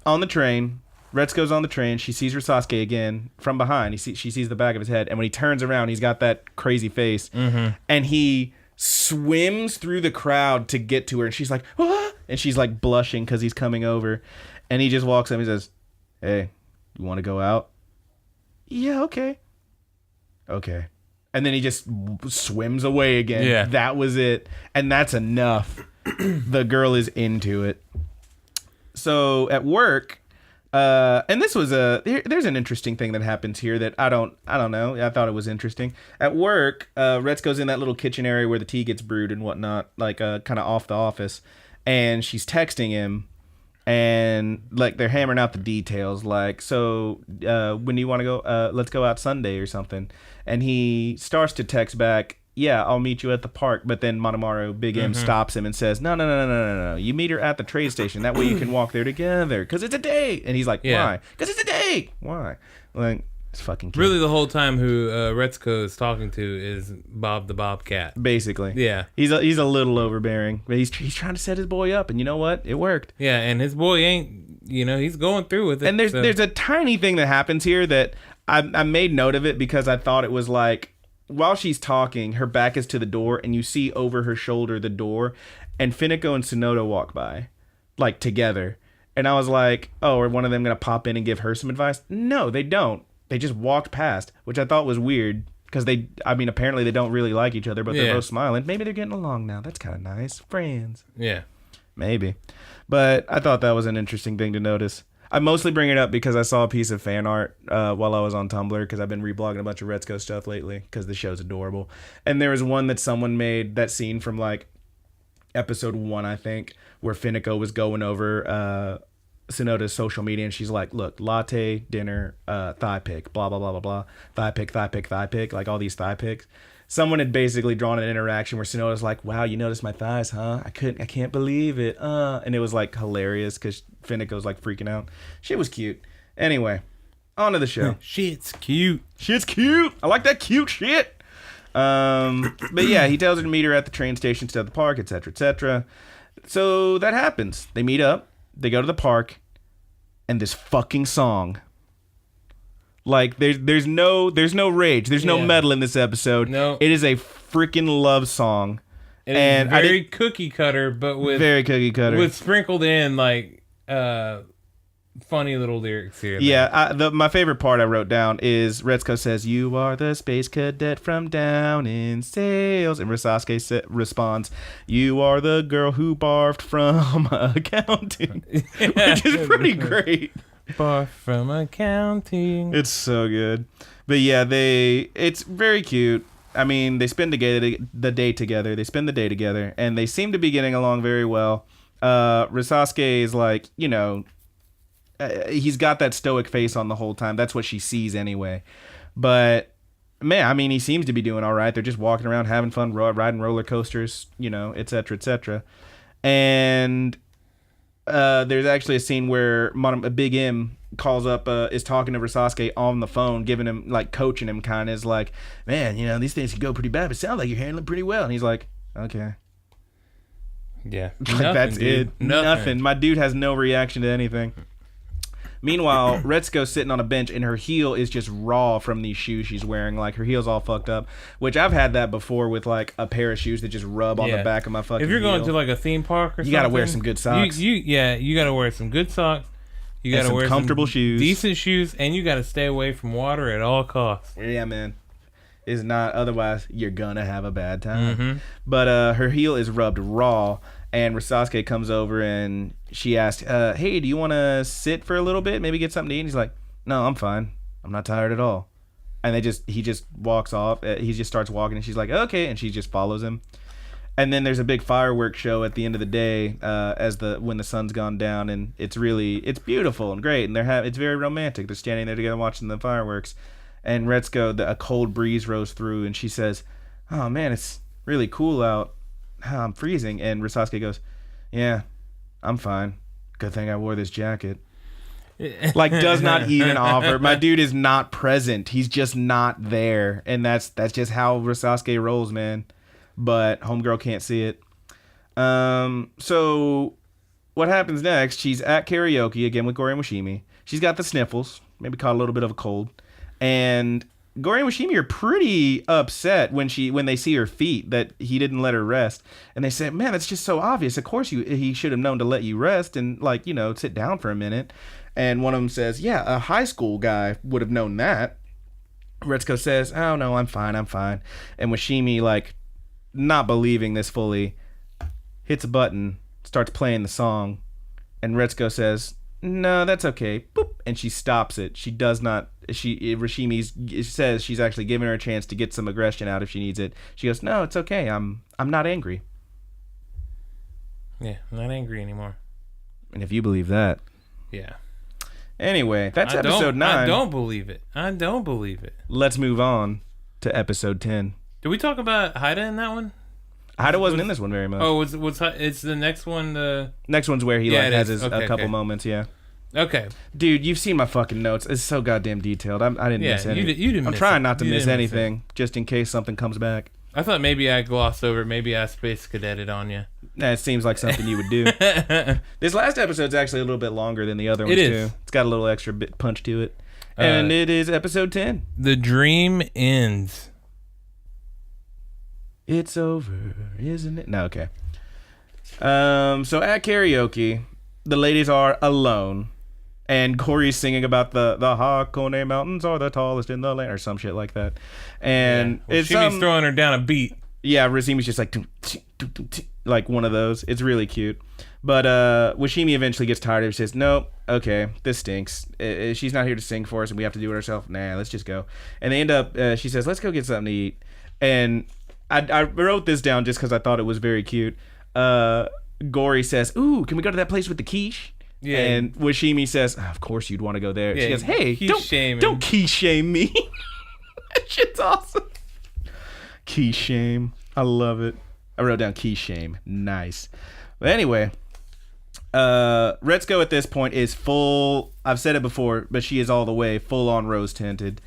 on the train, Retsuko's on the train. She sees her Sasuke again from behind. She sees the back of his head, and when he turns around, he's got that crazy face, and he swims through the crowd to get to her, and she's like, "What?" And she's like blushing because he's coming over, and he just walks up and he says, "Hey, you want to go out?" "Yeah, okay." "Okay." And then he just swims away again. Yeah. That was it. And that's enough. The girl is into it. So at work, and this was there's an interesting thing that happens here that I don't know. I thought it was interesting. At work, Retsuko's in that little kitchen area where the tea gets brewed and whatnot, like kind of off the office, and she's texting him, and like they're hammering out the details, like, "So when do you want to go? Let's go out Sunday or something." And he starts to text back, "Yeah, I'll meet you at the park." But then Monomaru, Big M, stops him and says, No. You meet her at the trade station. That way you can walk there together. Because it's a date. And he's like, "Why?" "Because it's a date." "Why?" Like, it's fucking kid. Really, the whole time who Retsuko is talking to is Bob the Bobcat. Basically. Yeah. He's a little overbearing. But he's trying to set his boy up. And you know what? It worked. Yeah, and his boy ain't, he's going through with it. And there's a tiny thing that happens here that I made note of it because I thought it was like, while she's talking, her back is to the door, and you see over her shoulder the door, and Fineko and Tsunoda walk by, like, together. And I was like, oh, are one of them going to pop in and give her some advice? No, they don't. They just walked past, which I thought was weird, because apparently they don't really like each other, but they're both smiling. Maybe they're getting along now. That's kind of nice. Friends. Yeah. Maybe. But I thought that was an interesting thing to notice. I mostly bring it up because I saw a piece of fan art while I was on Tumblr, because I've been reblogging a bunch of Retsuko stuff lately because the show's adorable. And there was one that someone made, that scene from like episode 1, I think, where Fineko was going over Tsunoda's social media, and she's like, "Look, latte, dinner, thigh pic, blah, blah, blah, blah, blah, thigh pic, like all these thigh pics." Someone had basically drawn an interaction where Tsunoda's like, "Wow, you noticed my thighs, huh? I can't believe it." And it was like hilarious because Fineko's like freaking out. Shit was cute. Anyway, on to the show. Shit's cute. Shit's cute. I like that cute shit. But yeah, he tells her to meet her at the train station to the park, etc., etc. So that happens. They meet up. They go to the park, and this fucking song. Like, there's no rage. There's no metal in this episode. No. It is a freaking love song. And very cookie cutter, but with very cookie cutter. with sprinkled in like funny little lyrics here. Yeah, my favorite part I wrote down is Retsuko says, "You are the space cadet from down in sales," and Risasuke responds, "You are the girl who barfed from accounting," which is pretty great. Far from accounting. It's so good. But yeah, it's very cute. I mean, they spend the day together, and they seem to be getting along very well. Risasuke is like, he's got that stoic face on the whole time. That's what she sees anyway. But man, I mean, he seems to be doing all right. They're just walking around having fun, riding roller coasters, etc., etc. And there's actually a scene where Big M calls up, is talking to Sasuke on the phone, giving him, like, coaching him, kind of, is like, man, you know, these things can go pretty bad, but it sounds like you're handling pretty well. And he's like, okay. Yeah. Like, that's dude. It. Nothing. My dude has no reaction to anything. Meanwhile, Retsuko's sitting on a bench, and her heel is just raw from these shoes she's wearing. Like, her heel's all fucked up, which I've had that before with, like, a pair of shoes that just rub on the back of my fucking If you're going heel. to, like, a theme park or something, you gotta wear some good socks. You gotta wear some good socks. You gotta wear comfortable shoes, decent shoes, and you gotta stay away from water at all costs. Yeah, man. Is not, otherwise you're gonna have a bad time. But her heel is rubbed raw, and Sasuke comes over and she asks, hey, do you want to sit for a little bit, maybe get something to eat? And he's like, no, I'm fine, I'm not tired at all. And he just walks off. He just starts walking, and she's like, okay, and she just follows him. And then there's a big fireworks show at the end of the day, when the sun's gone down, and it's beautiful and great, and it's very romantic. They're standing there together watching the fireworks. And Retsuko, a cold breeze rose through, and she says, oh man, it's really cool out. I'm freezing. And Sasuke goes, yeah, I'm fine. Good thing I wore this jacket. Like, does not even offer. My dude is not present. He's just not there. And that's just how Sasuke rolls, man. But homegirl can't see it. So what happens next? She's at karaoke again with Gori and Washimi. She's got the sniffles, maybe caught a little bit of a cold. And Gori and Washimi are pretty upset when they see her feet, that he didn't let her rest. And they say, man, that's just so obvious. Of course he should have known to let you rest and, like, you know, sit down for a minute. And one of them says, yeah, a high school guy would have known that. Retsuko says, oh no, I'm fine. And Washimi, like, not believing this fully, hits a button, starts playing the song. And Retsuko says, no, that's okay. Boop. And she stops it. She does not. Rashimi says she's actually giving her a chance to get some aggression out if she needs it. She goes, no, it's okay. I'm not angry. Yeah, I'm not angry anymore. And if you believe that. Yeah. Anyway, that's episode 9. I don't believe it. Let's move on to episode 10. Did we talk about Haida in that one? Haida wasn't in this one very much. Oh, it's the next one? Next one's where he has a couple moments, yeah. Okay. Dude, you've seen my fucking notes. It's so goddamn detailed. I didn't miss anything. You didn't I'm trying not to miss anything, just in case something comes back. I thought maybe I glossed over it. Maybe I space cadetted on you. Nah, it seems like something you would do. This last episode's actually a little bit longer than the other ones, too. It's got a little extra bit punch to it. And it is episode 10. The dream ends. It's over, isn't it? No, okay. So at karaoke, the ladies are alone. And Gori's singing about the Hakone Mountains are the tallest in the land, or some shit like that. And she's throwing her down a beat. Yeah, Rashimi's just like one of those. It's really cute. But Washimi eventually gets tired of it. She says, nope, okay, this stinks. She's not here to sing for us, and we have to do it ourselves. Nah, let's just go. And they end up, she says, let's go get something to eat. And I wrote this down just because I thought it was very cute. Gori says, ooh, can we go to that place with the quiche? Yeah. And Washimi says, of course you'd want to go there. Yeah, she goes, hey, don't quiche shame me. That shit's awesome. Quiche shame. I love it. I wrote down quiche shame. Nice. But anyway, Retsuko at this point is full. I've said it before, but she is all the way full on rose tinted.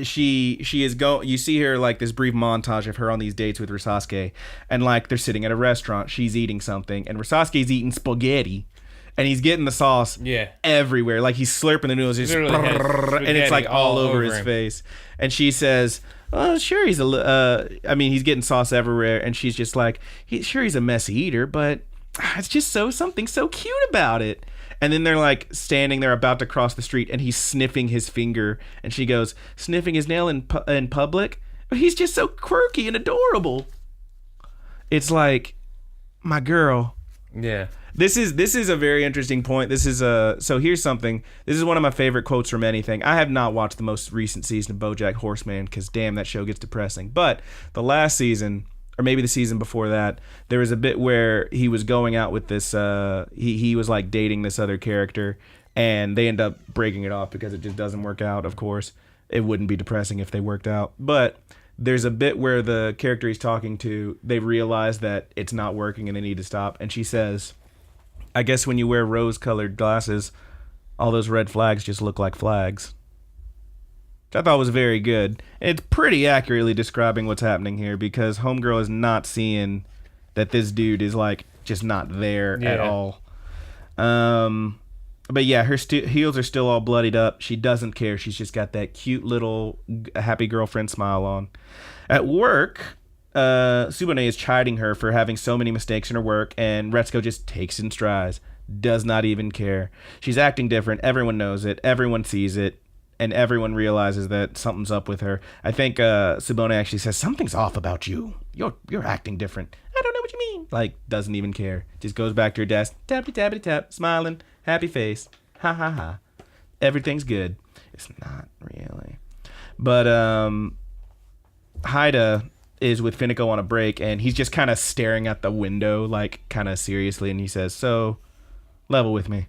She is you see her, like, this brief montage of her on these dates with Sasuke, and, like, they're sitting at a restaurant, she's eating something, and Sasuke's eating spaghetti, and he's getting the sauce everywhere, like he's slurping the noodles, just and it's like all over his face. And she says, oh, sure, he's he's getting sauce everywhere, and she's just like, he's a messy eater, but it's just something so cute about it. And then they're, like, standing there about to cross the street, and he's sniffing his finger. And she goes, sniffing his nail in public? He's just so quirky and adorable. It's like, my girl. Yeah. This is a very interesting point. So here's something. This is one of my favorite quotes from anything. I have not watched the most recent season of BoJack Horseman, because damn, that show gets depressing. But the last season, or maybe the season before that, there was a bit where he was going out with this, he was, like, dating this other character, and they end up breaking it off because it just doesn't work out, of course. It wouldn't be depressing if they worked out. But there's a bit where the character he's talking to, they realize that it's not working and they need to stop. And she says, I guess when you wear rose-colored glasses, all those red flags just look like flags. Which I thought was very good. It's pretty accurately describing what's happening here because Homegirl is not seeing that this dude is like just not there at all. But yeah, her heels are still all bloodied up. She doesn't care. She's just got that cute little happy girlfriend smile on. At work, Subone is chiding her for having so many mistakes in her work, and Retsuko just takes in strides. Does not even care. She's acting different. Everyone knows it. Everyone sees it. And everyone realizes that something's up with her. I think Subone actually says, something's off about you. You're acting different. I don't know what you mean. Like, doesn't even care. Just goes back to her desk. Tappity-tappity-tap. Smiling. Happy face. Ha ha ha. Everything's good. It's not really. But Haida is with Fineko on a break, and he's just kind of staring at the window, like, kind of seriously, and he says, so, level with me.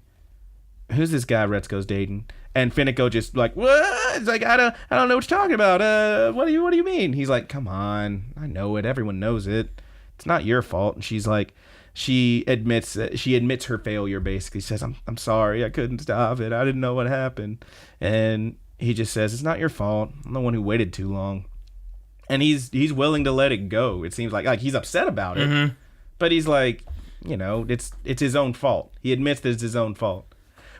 Who's this guy Retsuko's dating? And Fineko just like, what? It's like, I don't know what you're talking about. What do you mean? He's like, come on. I know it. Everyone knows it. It's not your fault. And she's like, she admits her failure, basically. Says, I'm sorry. I couldn't stop it. I didn't know what happened. And he just says, it's not your fault. I'm the one who waited too long. And he's willing to let it go. It seems like he's upset about it. Mm-hmm. But he's like, it's his own fault. He admits that it's his own fault.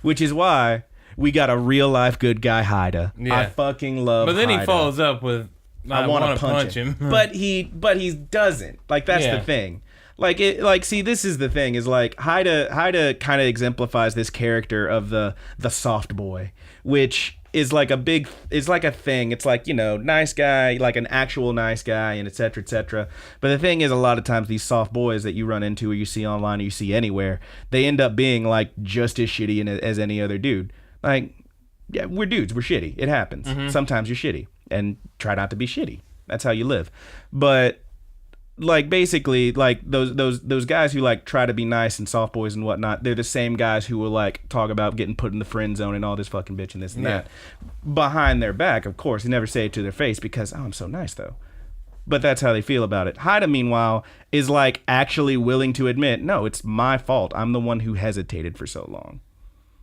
Which is why we got a real life good guy Haida. Yeah. I fucking love Haida. But then he follows up with I want to punch him. but he doesn't. Like that's the thing. See, this is the thing is like Haida kind of exemplifies this character of the soft boy, which is like it's like a thing. It's like, nice guy, like an actual nice guy, and et cetera, et cetera. But the thing is, a lot of times these soft boys that you run into or you see online or you see anywhere, they end up being like just as shitty as any other dude. Like, yeah, we're dudes. We're shitty. It happens. Mm-hmm. Sometimes you're shitty, and try not to be shitty. That's how you live. But like basically, like those guys who like try to be nice and soft boys and whatnot, they're the same guys who will like talk about getting put in the friend zone and all this fucking bitch and this and that behind their back. Of course, they never say it to their face because I'm so nice though. But that's how they feel about it. Haida, meanwhile, is like actually willing to admit, no, it's my fault. I'm the one who hesitated for so long.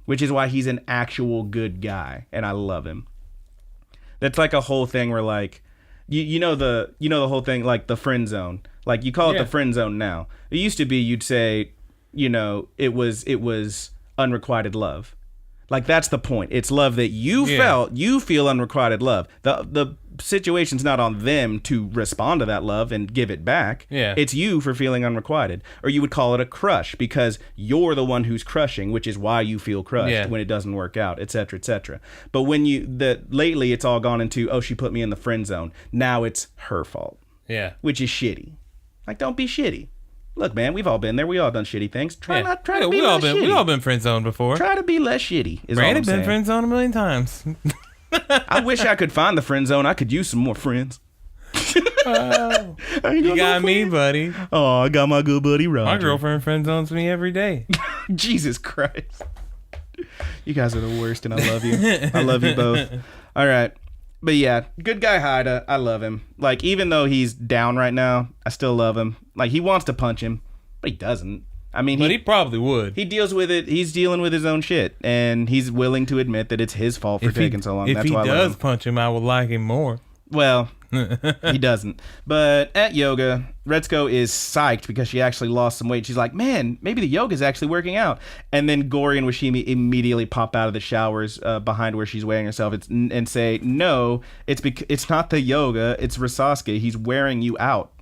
Which is why he's an actual good guy, and I love him. That's like a whole thing where like, you know the whole thing like the friend zone. Like you call it the friend zone now. It used to be you'd say, it was unrequited love. Like that's the point. It's love that you felt. You feel unrequited love. The situation's not on them to respond to that love and give it back. Yeah. It's you for feeling unrequited. Or you would call it a crush because you're the one who's crushing, which is why you feel crushed when it doesn't work out, et cetera, et cetera. But when lately it's all gone into, oh, she put me in the friend zone. Now it's her fault. Yeah. Which is shitty. Like, don't be shitty. Look, man, we've all been there. We all done shitty things. Try to be less shitty. We all been friend zoned before. Try to be less shitty. Brandon been friend zoned a million times. I wish I could find the friend zone. I could use some more friends. Oh, you got me, buddy. Oh, I got my good buddy Roger. My girlfriend friend zones me every day. Jesus Christ. You guys are the worst, and I love you. I love you both. All right. But yeah, good guy Haida. I love him. Like, even though he's down right now, I still love him. Like, he wants to punch him, but he doesn't. I mean, he probably would. He deals with it. He's dealing with his own shit, and he's willing to admit that it's his fault for taking so long. If he does punch him, I would like him more. Well, he doesn't. But at yoga, Retsuko is psyched because she actually lost some weight. She's like, man, maybe the yoga's actually working out. And then Gori and Washimi immediately pop out of the showers behind where she's weighing herself and say, no, it's not the yoga. It's Risasuke. He's wearing you out.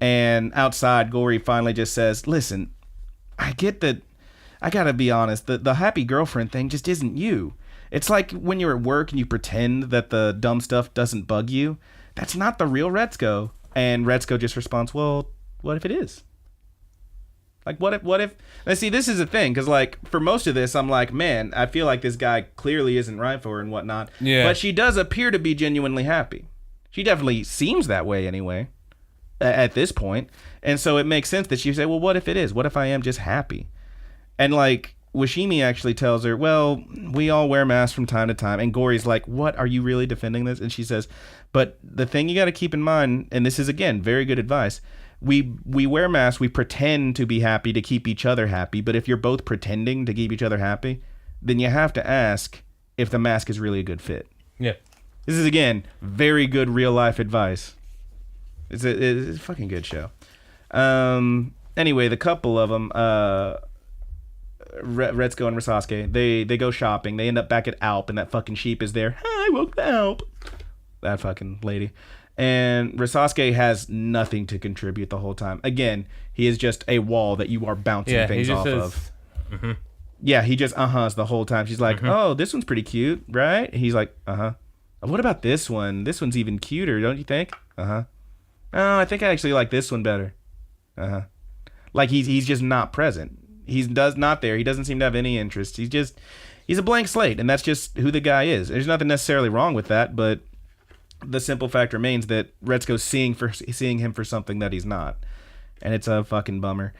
And outside, Gori finally just says, listen, I get that. I gotta be honest. The happy girlfriend thing just isn't you. It's like when you're at work and you pretend that the dumb stuff doesn't bug you. That's not the real Retsuko. And Retsuko just responds, well, what if it is? Like, what if... Now, see, this is a thing, because, like, for most of this, I'm like, man, I feel like this guy clearly isn't right for her and whatnot. Yeah. But she does appear to be genuinely happy. She definitely seems that way anyway, at this point. And so it makes sense that she say, well, what if it is? What if I am just happy? And, like... Washimi actually tells her, well, we all wear masks from time to time. And Gori's like, what? Are you really defending this? And she says, but the thing you got to keep in mind, and this is, again, very good advice, we wear masks, we pretend to be happy to keep each other happy, but if you're both pretending to keep each other happy, then you have to ask if the mask is really a good fit. Yeah. This is, again, very good real life advice. It's a fucking good show. Anyway, the couple of them, Retsuko and Risasuke, they go shopping. They end up back at Alp, and that fucking sheep is there. Hi, welcome to Alp. That fucking lady. And Risasuke has nothing to contribute the whole time. Again, he is just a wall that you are bouncing things off of. Mm-hmm. Yeah, he just uh-huhs the whole time. She's like, oh, this one's pretty cute, right? He's like, uh-huh. What about this one? This one's even cuter, don't you think? Uh-huh. Oh, I think I actually like this one better. Uh-huh. Like, he's just not present. He's not there. He doesn't seem to have any interest. He's a blank slate, and that's just who the guy is. There's nothing necessarily wrong with that, but the simple fact remains that Retsuko's seeing him for something that he's not, and it's a fucking bummer.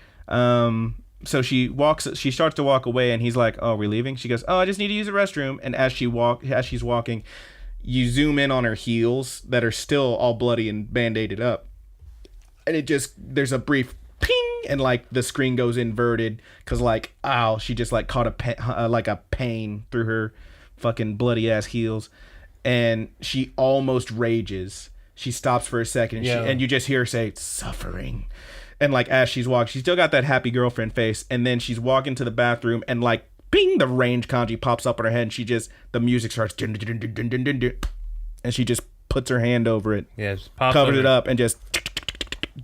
So she starts to walk away, and he's like, "Oh, are we leaving?" She goes, "Oh, I just need to use the restroom." And as she's walking, you zoom in on her heels that are still all bloody and band-aided up, and there's a brief ping, and like the screen goes inverted because like, ow, she just like caught a pain through her fucking bloody ass heels. And she almost rages. She stops for a second, and you just hear her say, "Suffering." And like as she's walking, she's still got that happy girlfriend face. And then she's walking to the bathroom, and like, bing, the range kanji pops up in her head, and the music starts, and she just puts her hand over it, covered it up, and just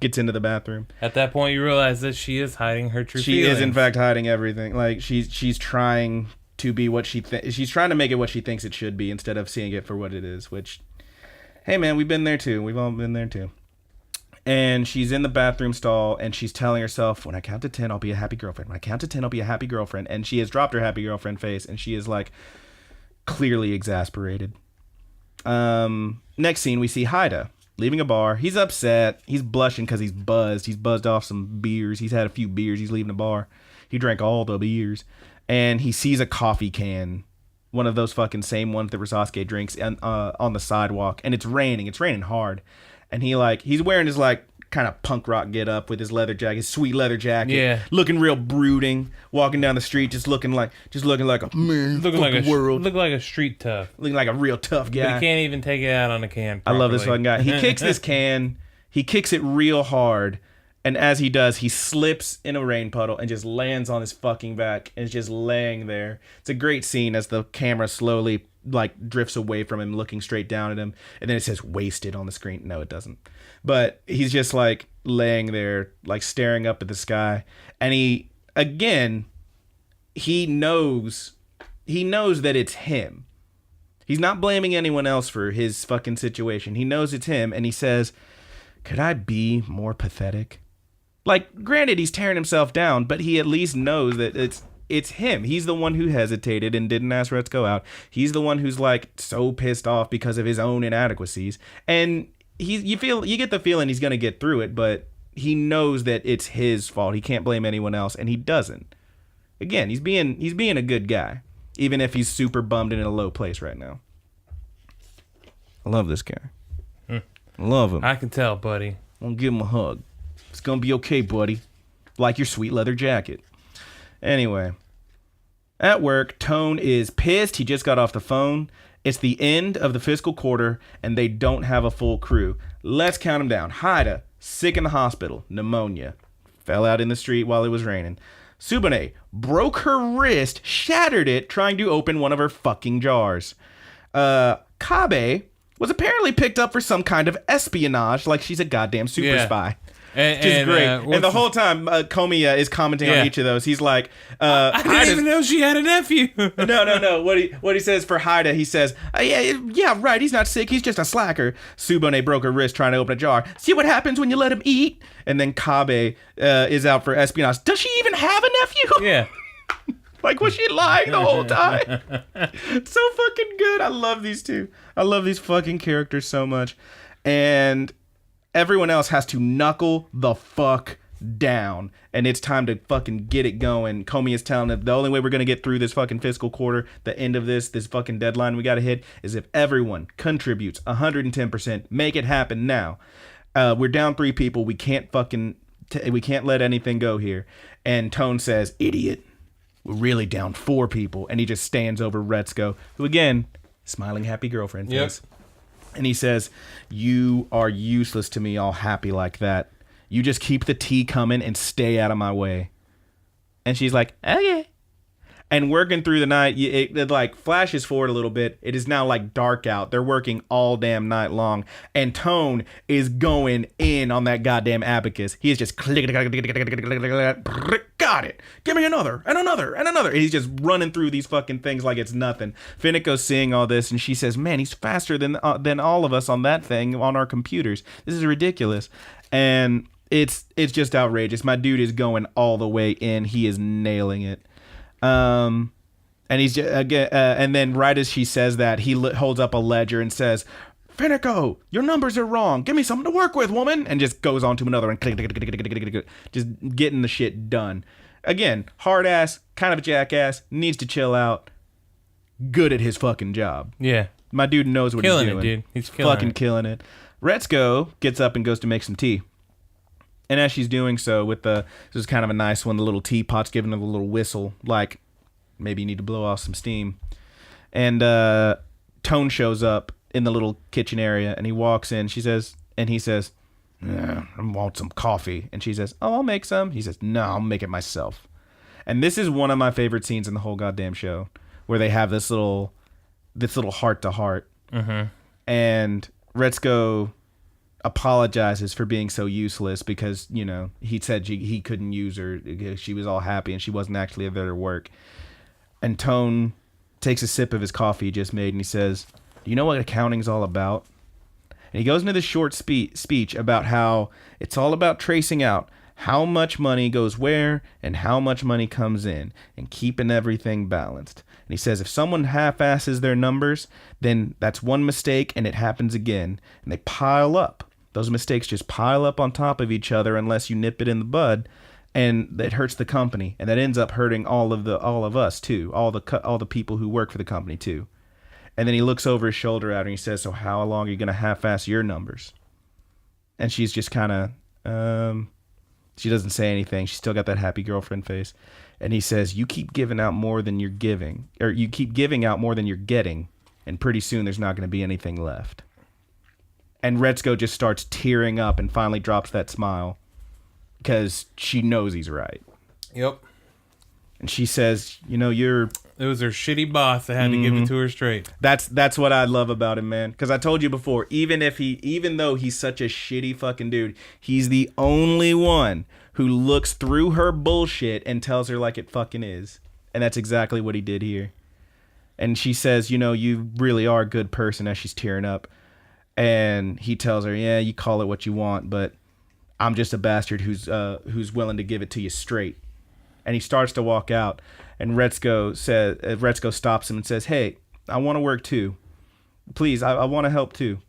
gets into the bathroom. At that point, you realize that she is hiding her true feelings. She is, in fact, hiding everything. Like she's trying to be what she's trying to make it what she thinks it should be instead of seeing it for what it is, which, hey man, we've been there too. We've all been there too. And she's in the bathroom stall, and she's telling herself, when I count to 10, I'll be a happy girlfriend. When I count to 10, I'll be a happy girlfriend. And she has dropped her happy girlfriend face, and she is like clearly exasperated. Next scene, we see Haida leaving a bar. He's upset. He's blushing because he's buzzed. He's buzzed off some beers. He's had a few beers. He's leaving the bar. He drank all the beers. And he sees a coffee can, one of those fucking same ones that Risasuke drinks, on the sidewalk. And it's raining. It's raining hard. And he's wearing his like kind of punk rock get up with his leather jacket, his sweet leather jacket, looking real brooding, walking down the street, just looking like a man, looking like a street tough, looking like a real tough guy. But he can't even take it out on a can properly. I love this fucking guy. He kicks this can, he kicks it real hard. And as he does, he slips in a rain puddle and just lands on his fucking back and is just laying there. It's a great scene as the camera slowly like drifts away from him, looking straight down at him. And then it says "wasted" on the screen. No, it doesn't. But he's just like laying there, like staring up at the sky. And he knows that it's him. He's not blaming anyone else for his fucking situation. He knows it's him. And he says, "Could I be more pathetic?" Like, granted, he's tearing himself down, but he at least knows that it's him. He's the one who hesitated and didn't ask Retsuko out. He's the one who's like so pissed off because of his own inadequacies. And you get the feeling he's gonna get through it, but he knows that it's his fault. He can't blame anyone else, and he doesn't. Again, he's being a good guy, even if he's super bummed and in a low place right now. I love this guy. I love him. I can tell, buddy. I'm gonna give him a hug. It's gonna be okay, buddy. Like your sweet leather jacket. Anyway, at work, Tone is pissed. He just got off the phone. It's the end of the fiscal quarter, and they don't have a full crew. Let's count them down. Haida, sick in the hospital, pneumonia. Fell out in the street while it was raining. Tsubone broke her wrist, shattered it, trying to open one of her fucking jars. Kabe was apparently picked up for some kind of espionage, like she's a goddamn super spy. Which is great. And the whole time, Komiya is commenting on each of those. He's like, I didn't even know she had a nephew. No. What he says for Haida, he says, yeah, right, he's not sick, he's just a slacker. Tsubone broke her wrist trying to open a jar. See what happens when you let him eat? And then Kabe is out for espionage. Does she even have a nephew? Yeah. Like, was she lying the whole time? So fucking good. I love these two. I love these fucking characters so much. And everyone else has to knuckle the fuck down. And it's time to fucking get it going. Komi is telling them the only way we're going to get through this fucking fiscal quarter, the end of this fucking deadline we got to hit, is if everyone contributes 110%. Make it happen now. We're down 3 people. We can't we can't let anything go here. And Tone says, idiot. We're really down 4 people. And he just stands over Retsuko, who again, smiling happy girlfriend face. And he says, you are useless to me all happy like that. You just keep the tea coming and stay out of my way. And she's like, okay. And working through the night, it like flashes forward a little bit. It is now like dark out. They're working all damn night long. And Tone is going in on that goddamn abacus. He is just got it. Give me another and another and another. And he's just running through these fucking things like it's nothing. Fineko's seeing all this and she says, man, he's faster than all of us on that thing on our computers. This is ridiculous. And it's just outrageous. My dude is going all the way in. He is nailing it. And he's just, and then right as she says that, he holds up a ledger and says, Fineko, your numbers are wrong. Give me something to work with, woman. And just goes on to another and just getting the shit done. Again, hard ass, kind of a jackass, needs to chill out. Good at his fucking job. Yeah. My dude knows what he's doing. Killing it, dude. He's killing it. Retsuko gets up and goes to make some tea. And as she's doing so, this is kind of a nice one, the little teapot's giving her a little whistle, like maybe you need to blow off some steam. And Tone shows up in the little kitchen area, and he walks in. He says, I want some coffee. And she says, oh, I'll make some. He says, no, I'll make it myself. And this is one of my favorite scenes in the whole goddamn show, where they have this little heart-to-heart. Mm-hmm. And Retsuko apologizes for being so useless because, you know, he said he couldn't use her. She was all happy and she wasn't actually there to work. And Tone takes a sip of his coffee he just made and he says, do you know what accounting's all about? And he goes into this short speech about how it's all about tracing out how much money goes where and how much money comes in and keeping everything balanced. And he says if someone half-asses their numbers, then that's one mistake and it happens again. And they pile up. Those mistakes just pile up on top of each other unless you nip it in the bud, and that hurts the company, and that ends up hurting all of us too, all the people who work for the company too. And then he looks over his shoulder at her and he says, "So how long are you gonna half-ass your numbers?" And she's just kind of, she doesn't say anything. She's still got that happy girlfriend face. And he says, "You keep giving out more than you're giving, or you keep giving out more than you're getting, and pretty soon there's not going to be anything left." And Retsuko just starts tearing up and finally drops that smile because she knows he's right. Yep. And she says, "You know, it was her shitty boss that had to give it to her straight." That's what I love about him, man. Because I told you before, even though he's such a shitty fucking dude, he's the only one who looks through her bullshit and tells her like it fucking is. And that's exactly what he did here. And she says, "You know, you really are a good person," as she's tearing up. And he tells her, "Yeah, you call it what you want, but I'm just a bastard who's willing to give it to you straight." And he starts to walk out, and Retsuko stops him and says, "Hey, I want to work too. Please, I want to help too."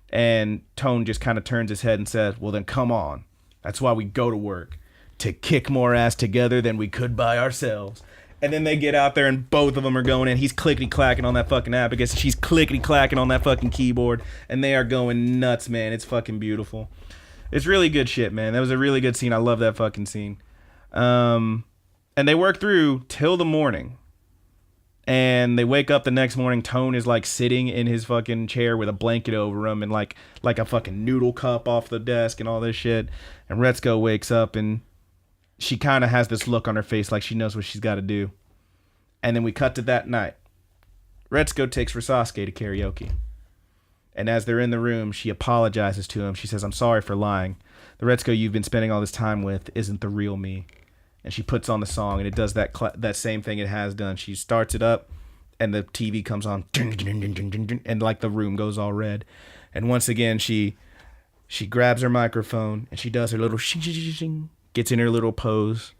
And Tone just kind of turns his head and says, "Well, then come on. That's why we go to work, to kick more ass together than we could by ourselves." And then they get out there and both of them are going in. He's clickety-clacking on that fucking abacus. She's clickety-clacking on that fucking keyboard. And they are going nuts, man. It's fucking beautiful. It's really good shit, man. That was a really good scene. I love that fucking scene. And they work through till the morning. And they wake up the next morning. Tone is like sitting in his fucking chair with a blanket over him and like a fucking noodle cup off the desk and all this shit. And Retsuko wakes up and she kind of has this look on her face like she knows what she's got to do. And then we cut to that night. Retsuko takes Sasuke to karaoke. And as they're in the room, she apologizes to him. She says, "I'm sorry for lying. The Retsuko you've been spending all this time with isn't the real me." And she puts on the song, and it does that same thing it has done. She starts it up, and the TV comes on, and like the room goes all red. And once again, she grabs her microphone, and she does her little shing, gets in her little pose,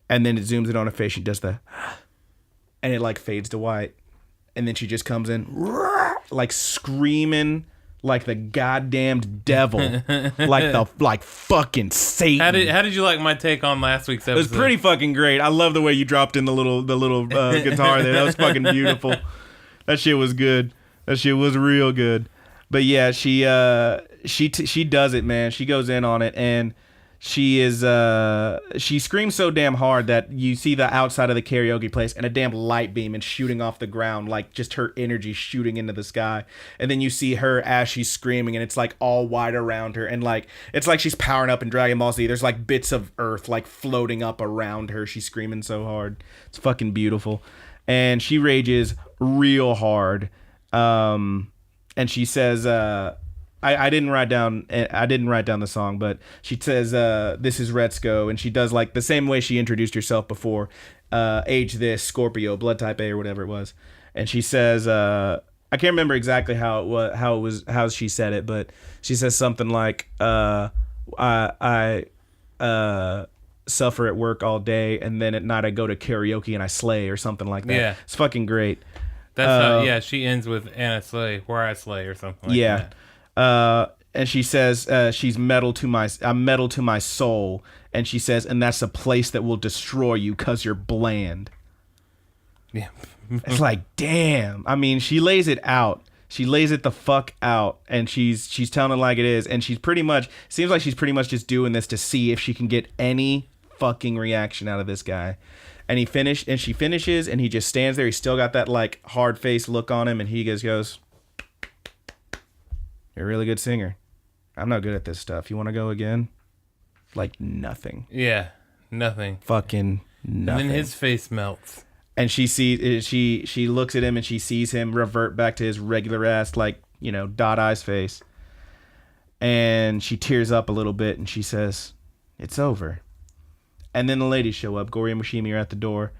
and then it zooms in on her face. She does and it like fades to white, and then she just comes in like screaming like the goddamn devil, like fucking Satan. How did you like my take on last week's episode? It was pretty fucking great. I love the way you dropped in the little guitar there. That was fucking beautiful. That shit was good. That shit was real good. But yeah, she she does it, man. She goes in on it, and she screams so damn hard that you see the outside of the karaoke place and a damn light beam and shooting off the ground, like just her energy shooting into the sky. And then you see her as she's screaming, and it's like all white around her, and like it's like she's powering up in Dragon Ball Z. There's like bits of earth like floating up around her. She's screaming so hard. It's fucking beautiful. And she rages real hard. And she says, I didn't write down the song, but she says, this is Retsuko, and she does like the same way she introduced herself before, age this, Scorpio, blood type A or whatever it was. And she says, I can't remember exactly how she said it, but she says something like, I suffer at work all day, and then at night I go to karaoke and I slay, or something like that. Yeah. It's fucking great. That's she ends with "and I slay, where I slay," or something like that. And she says, I'm metal to my soul. And she says, and that's a place that will destroy you because you're bland. Yeah. It's like, damn. I mean, she lays it out. She lays it the fuck out. And she's telling it like it is. And seems like she's pretty much just doing this to see if she can get any fucking reaction out of this guy. And she finishes, and he just stands there. He's still got that like hard face look on him. And he goes, you're a really good singer. I'm not good at this stuff. You want to go again? Like nothing. Yeah, nothing. Fucking nothing. And then his face melts. And she looks at him, and she sees him revert back to his regular ass, like, dot eyes face. And she tears up a little bit, and she says, it's over. And then the ladies show up. Gory and Mushimi are at the door.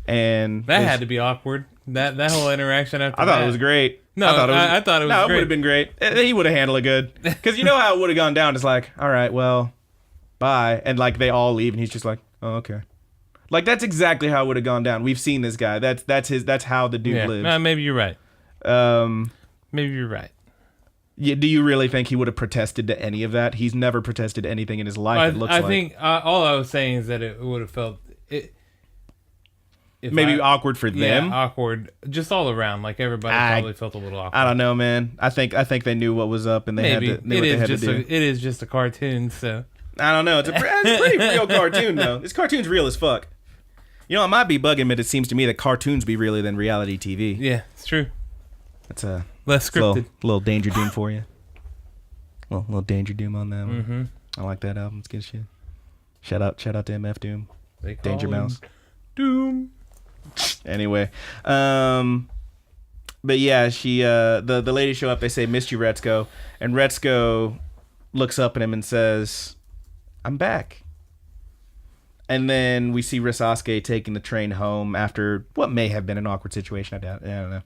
And that had to be awkward. That whole interaction after I thought it was great. No, I thought it was great. No, it would have been great. He would have handled it good. Because you know how it would have gone down. It's like, all right, well, bye. And like they all leave, and he's just like, oh, okay. Like that's exactly how it would have gone down. We've seen this guy. That's how the dude lives. Maybe you're right. Maybe you're right. Do you really think he would have protested to any of that? He's never protested anything in his life. I think all I was saying is that it would have felt maybe awkward for them. Yeah, awkward, just all around. Like everybody probably felt a little awkward. I don't know, man. I think they knew what was up, and they had to do. It is just a cartoon, so I don't know. It's a pretty real cartoon, though. This cartoon's real as fuck. It might be bugging, but it seems to me that cartoons be realer than reality TV. Yeah, it's true. That's a less scripted. Little Danger Doom for you. Little Danger Doom on that one. Mm-hmm. I like that album. It's good shit. Shout out to MF Doom. Danger Mouse. Doom. Anyway, but yeah, she the ladies show up. They say, "Missed you, Retsuko," and Retsuko looks up at him and says, "I'm back." And then we see Risasuke taking the train home after what may have been an awkward situation. I don't know,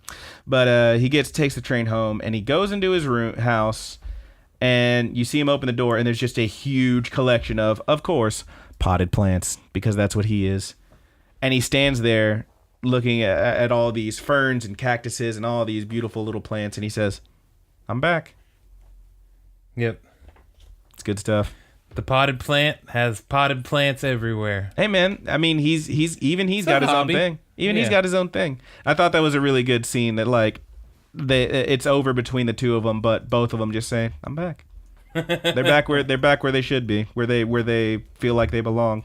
but he takes the train home, and he goes into his house, and you see him open the door, and there's just a huge collection of course, potted plants, because that's what he is. And he stands there looking at all these ferns and cactuses and all these beautiful little plants, and he says, I'm back. Yep. It's good stuff. The potted plant has potted plants everywhere. Hey, man. I mean, he's got his own thing. He's got his own thing. I thought that was a really good scene that, like, it's over between the two of them, but both of them just say, I'm back. They're back where they should be, where they feel like they belong.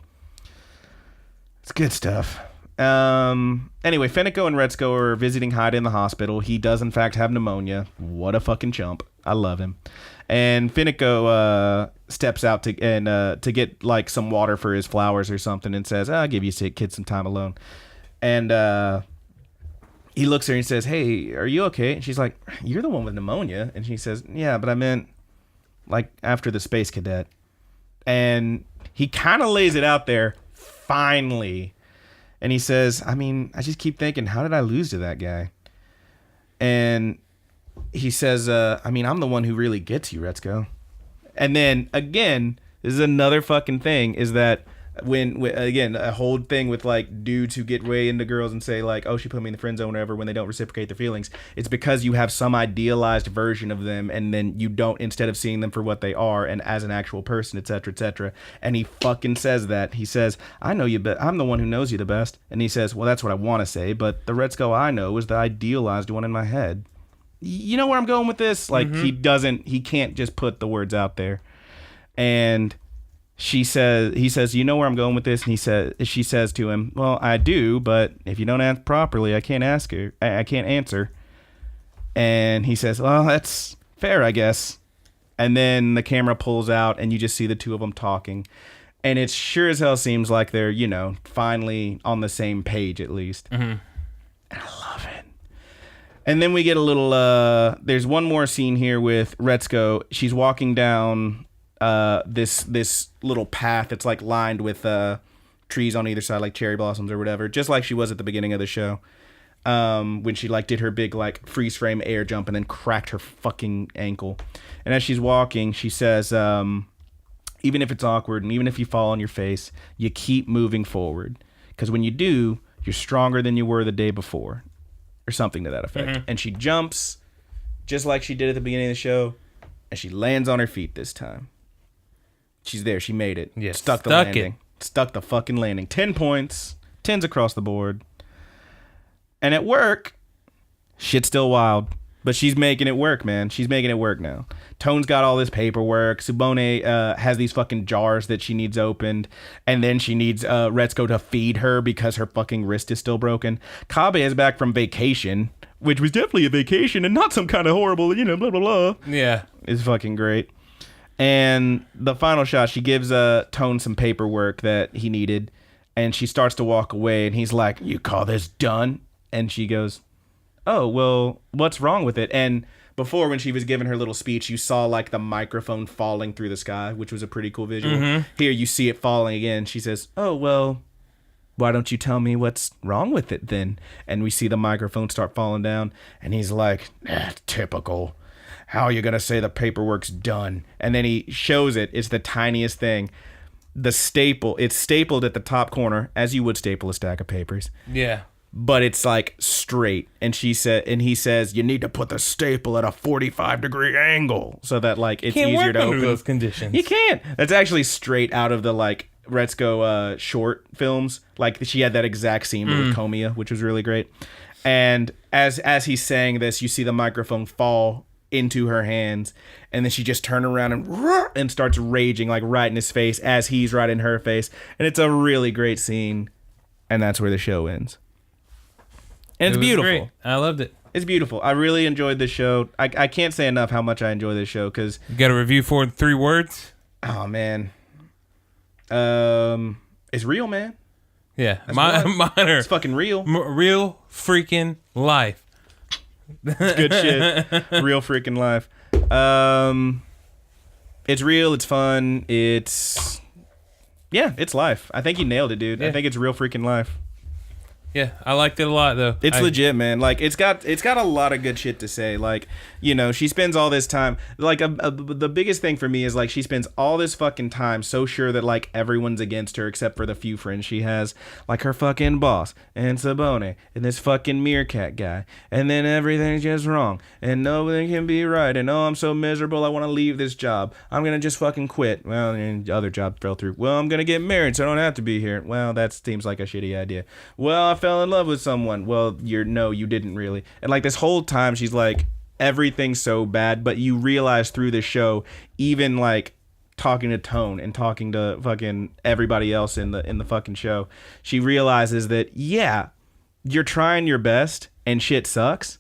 It's good stuff. Anyway, Feneko and Retsuko are visiting Hyde in the hospital. He does, in fact, have pneumonia. What a fucking chump. I love him. And Feneko steps out to get, like, some water for his flowers or something and says, I'll give you kid some time alone. And he looks at her and says, hey, are you okay? And she's like, you're the one with pneumonia. And she says, yeah, but I meant, like, after the space cadet. And he kind of lays it out there, finally. And he says, I mean, I just keep thinking, how did I lose to that guy? And he says, I mean, I'm the one who really gets you, Retsuko. And then, again, this is another fucking thing, is that when again, a whole thing with, like, dudes who get way into girls and say, like, oh, she put me in the friend zone or whatever, when they don't reciprocate their feelings. It's because you have some idealized version of them, and then you don't, instead of seeing them for what they are and as an actual person, etc., etc. And he fucking says that. He says, I know you, but I'm the one who knows you the best. And he says, well, that's what I want to say, but the Retsuko I know is the idealized one in my head. you know where I'm going with this? Like, he can't just put the words out there. And he says, you know where I'm going with this? And she says to him, well, I do, but if you don't answer properly, I can't answer. And he says, well, that's fair, I guess. And then the camera pulls out and you just see the two of them talking. And it sure as hell seems like they're, finally on the same page at least. Mm-hmm. And I love it. And then we get a little, there's one more scene here with Retsuko. She's walking down this little path that's like lined with trees on either side, like cherry blossoms or whatever, just like she was at the beginning of the show. When she like did her big like freeze frame air jump and then cracked her fucking ankle. And as she's walking, she says, even if it's awkward and even if you fall on your face, you keep moving forward. Because when you do, you're stronger than you were the day before. Or something to that effect. Mm-hmm. And she jumps just like she did at the beginning of the show. And she lands on her feet this time. She's there. She made it. Yeah, Stuck the landing. Stuck the fucking landing. 10 points. 10s across the board. And at work, shit's still wild. But she's making it work, man. She's making it work now. Tone's got all this paperwork. Tsubone has these fucking jars that she needs opened. And then she needs Retsuko to feed her because her fucking wrist is still broken. Kabe is back from vacation, which was definitely a vacation and not some kind of horrible, blah, blah, blah. Yeah. It's fucking great. And the final shot, she gives Tone some paperwork that he needed. And she starts to walk away. And he's like, you call this done? And she goes, oh, well, what's wrong with it? And before, when she was giving her little speech, you saw like the microphone falling through the sky, which was a pretty cool visual. Mm-hmm. Here you see it falling again. She says, oh, well, why don't you tell me what's wrong with it then? And we see the microphone start falling down. And he's like, typical. How are you going to say the paperwork's done? And then he shows it. It's the tiniest thing. It's stapled at the top corner, as you would staple a stack of papers. Yeah. But it's like straight, and he says you need to put the staple at a 45-degree angle so that like it's easier to open. Those conditions. You can't. That's actually straight out of the like Retsuko short films. Like she had that exact scene with Komiya, which was really great. And as he's saying this, you see the microphone fall into her hands, and then she just turns around and starts raging like right in his face as he's right in her face, and it's a really great scene, and that's where the show ends. And it's beautiful. Great. I loved it. It's beautiful. I really enjoyed this show. I can't say enough how much I enjoy this show because you got a review for 3 words. Oh man, it's real, man. Yeah, mine are. It's fucking real. Real freaking life. It's good shit. Real freaking life. It's real. It's fun. It's life. I think you nailed it, dude. Yeah. I think it's real freaking life. Yeah, I liked it a lot though. It's legit, man. Like it's got a lot of good shit to say. Like, she spends all this time. Like the biggest thing for me is like she spends all this fucking time so sure that like everyone's against her except for the few friends she has, like her fucking boss and Sabone and this fucking meerkat guy. And then everything's just wrong and nobody can be right. And oh, I'm so miserable. I want to leave this job. I'm gonna just fucking quit. Well, and the other job fell through. Well, I'm gonna get married so I don't have to be here. Well, that seems like a shitty idea. Well, I fell in love with someone. Well, you didn't really. And like this whole time she's like everything's so bad, but you realize through the show, even like talking to Tone and talking to fucking everybody else in the fucking show, she realizes that you're trying your best and shit sucks,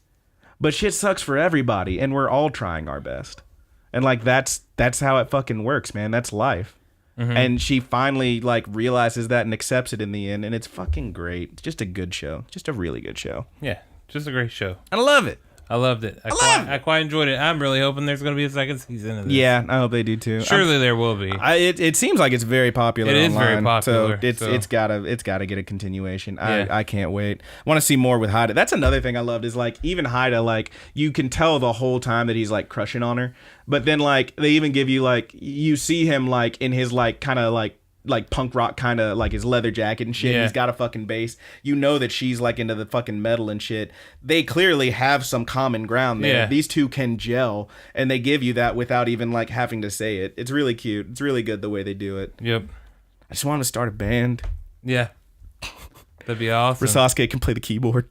but shit sucks for everybody and we're all trying our best. And like that's how it fucking works, man. That's life. Mm-hmm. And she finally like realizes that and accepts it in the end, and it's fucking great. It's just a good show, just a really good show. Yeah, just a great show. I love it. I loved it. I quite enjoyed it. I'm really hoping there's going to be a second season of this. Yeah, I hope they do too. Surely there will be. It seems like it's very popular. It is online, very popular. So it's gotta get a continuation. Yeah. I can't wait. I want to see more with Haida. That's another thing I loved is like even Haida, like you can tell the whole time that he's like crushing on her, but then like they even give you like you see him like in his like kind of like punk rock kind of like his leather jacket and shit. Yeah. He's got a fucking bass. You know that she's like into the fucking metal and shit. They clearly have some common ground there. Yeah. These two can gel, and they give you that without even like having to say it. It's really cute. It's really good the way they do it. Yep. I just want to start a band. Yeah. That'd be awesome. Sasuke can play the keyboard.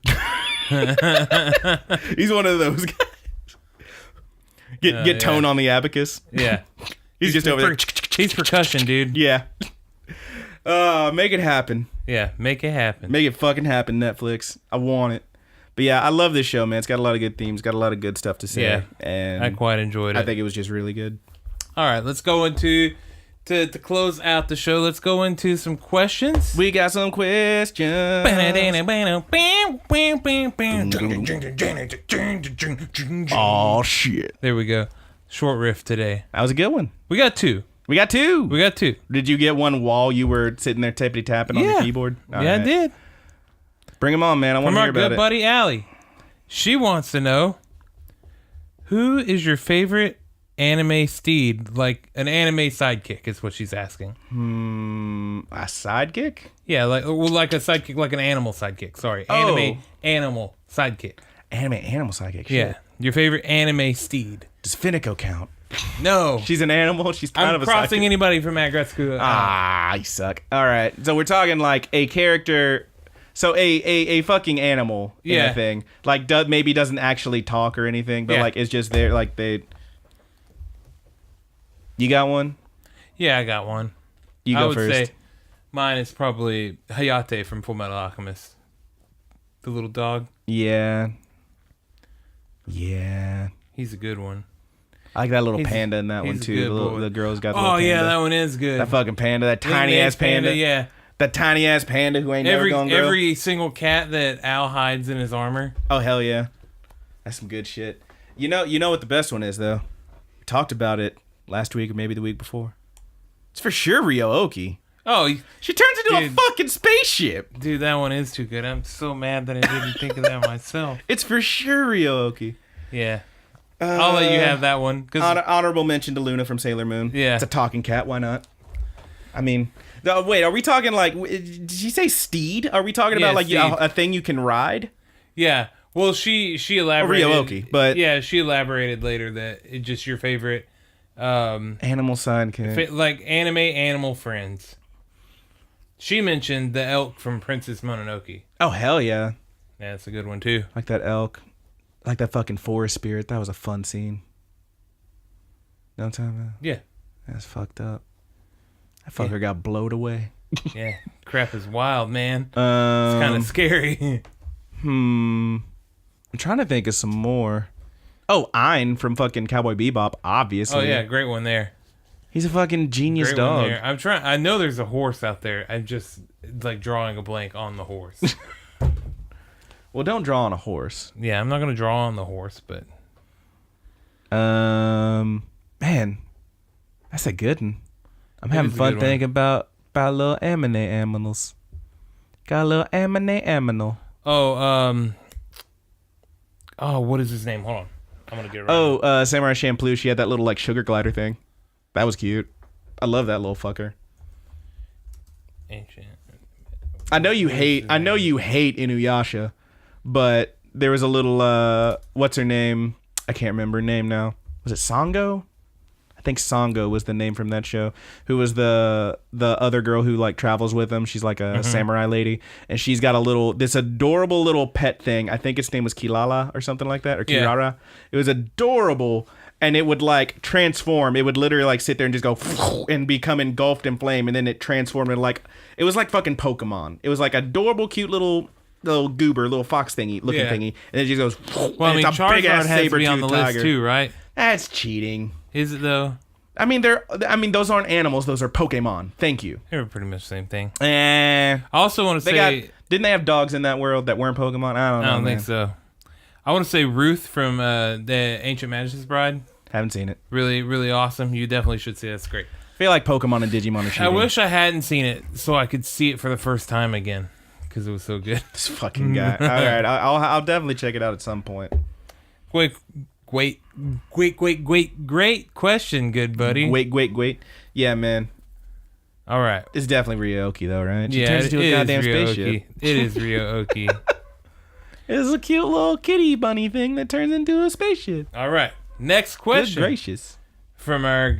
He's one of those guys. Get tone on the abacus. Yeah. He's just over there. He's percussion, dude. Yeah. Make it happen. Yeah, make it happen. Make it fucking happen, Netflix. I want it. But yeah, I love this show, man. It's got a lot of good themes, got a lot of good stuff to say. Yeah, and I quite enjoyed it. I think it was just really good. All right, let's go into to close out the show. Let's go into some questions. We got some questions. Oh shit! There we go. Short riff today. That was a good one. We got two. We got two. Did you get one while you were sitting there tippity tapping on the keyboard? All right. I did. Bring them on, man. I want to hear about it. From our good buddy Allie. She wants to know, who is your favorite anime steed? Like an anime sidekick is what she's asking. A sidekick? Yeah, like a sidekick, like an animal sidekick. Sorry, anime animal sidekick. Anime animal sidekick. Shit. Yeah, your favorite anime steed. Does Finico count? No. She's an animal. She's kind of a sidekick. I'm crossing anybody from Aggretsuko. You suck. All right, so we're talking like a character. So a fucking animal in a thing. Like maybe doesn't actually talk or anything, but like it's just there. Like they. You got one? Yeah, I got one. You go first. I would say mine is probably Hayate from Fullmetal Alchemist. The little dog. Yeah. Yeah. He's a good one. I like that little panda in that one too. The girl's got the little panda. Oh yeah, that one is good. That fucking panda, that tiny ass panda. Yeah. That tiny ass panda who ain't never gonna grow. Every single cat that Al hides in his armor. Oh hell yeah. That's some good shit. You know what the best one is though? We talked about it last week or maybe the week before. It's for sure Ryo-Oki. Oh, she turns into a fucking spaceship. Dude, that one is too good. I'm so mad that I didn't think of that myself. It's for sure Ryo-Oki. Yeah. I'll let you have that one. Honorable mention to Luna from Sailor Moon. Yeah. It's a talking cat. Why not? I mean, wait, are we talking like, did she say steed? Are we talking about like a thing you can ride? Yeah. Well, she elaborated. Ryo-Oki, but yeah, she elaborated later that it's just your favorite animal sidekick, like anime animal friends. She mentioned the elk from Princess Mononoke. Oh hell yeah! Yeah, that's a good one too. Like that elk, like that fucking forest spirit. That was a fun scene. No time. Yeah, that's fucked up. That fucker got blowed away. Yeah, crap is wild, man. It's kind of scary. I'm trying to think of some more. Oh, Ein from fucking Cowboy Bebop, obviously. Oh yeah, great one there. He's a fucking genius great dog. One there. I'm trying. I know there's a horse out there. I'm just like drawing a blank on the horse. Well, don't draw on a horse. Yeah, I'm not gonna draw on the horse, but. Man, that's a good one. I'm having fun thinking about little anime animals. Got a little anime animal. Oh, what is his name? Hold on. I'm going to get it right. Samurai Champloo. She had that little like sugar glider thing. That was cute. I love that little fucker. Ancient. I know you hate Inuyasha, but there was a little what's her name? I can't remember her name now. Was it Sango? I think Sango was the name from that show. Who was the other girl who like travels with him? She's like a samurai lady, and she's got this adorable little pet thing. I think its name was Kilala or something like that, or Kirara. Yeah. It was adorable, and it would like transform. It would literally like sit there and just go and become engulfed in flame, and then it transformed into like it was like fucking Pokemon. It was like adorable, cute little goober, little fox thingy looking thingy, and it just goes. Well, I mean, it's a big ass has to be on the list too, right? That's cheating. Is it though? I mean, those aren't animals. Those are Pokemon. Thank you. They're pretty much the same thing. I also want to say, didn't they have dogs in that world that weren't Pokemon? I don't know. I don't think so. I want to say Ruth from the Ancient Magus' Bride. Haven't seen it. Really, really awesome. You definitely should see it. That's great. I feel like Pokemon and Digimon are cheating. I wish I hadn't seen it so I could see it for the first time again because it was so good. This fucking guy. All right, I'll definitely check it out at some point. Great question, good buddy. Wait. Yeah, man. All right. It's definitely Ryo-Oki, though, right? She turns into a goddamn spaceship. It is Ryo-Oki. It's a cute little kitty bunny thing that turns into a spaceship. All right. Next question. Good gracious. From our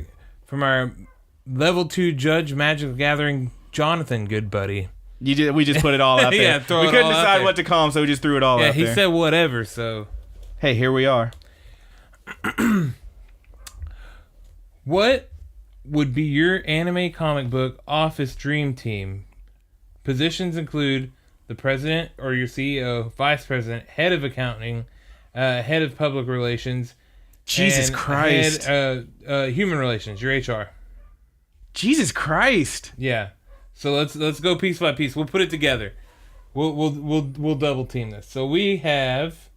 level 2 judge Magic the Gathering Jonathan, good buddy. We just put it all out there. Yeah, we couldn't decide what to call him, so we just threw it all out there. Yeah, he said whatever, so. Hey, here we are. What would be your anime comic book office dream team? Positions include the president or your CEO, vice president, head of accounting, head of public relations, Jesus and Christ, head human relations, your HR. Jesus Christ. Yeah. So let's go piece by piece. We'll put it together. We'll double team this. So we have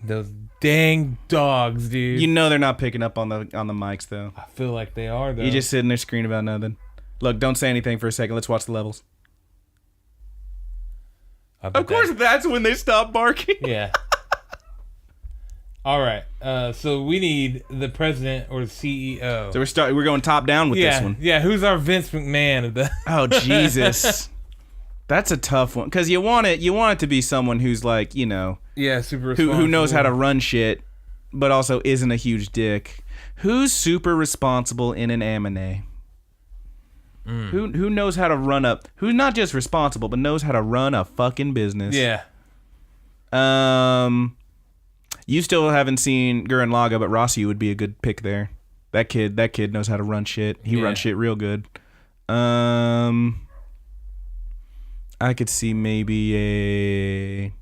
those dang dogs, dude. You know they're not picking up on the mics though. I feel like they are though. You just sitting there screaming about nothing. Look, don't say anything for a second. Let's watch the levels. Of course, that's when they stop barking. Yeah. All right. So we need the president or the CEO. So we're going top down with this one. Yeah. Who's our Vince McMahon of the? Oh Jesus. That's a tough one because you want it to be someone who's like, you know, super who knows how to run shit, but also isn't a huge dick. Who's super responsible in an anime? Who knows how to run up? Who's not just responsible, but knows how to run a fucking business? Yeah. You still haven't seen Gurren Lagann, but Rossi would be a good pick there. That kid knows how to run shit. He runs shit real good. I could see maybe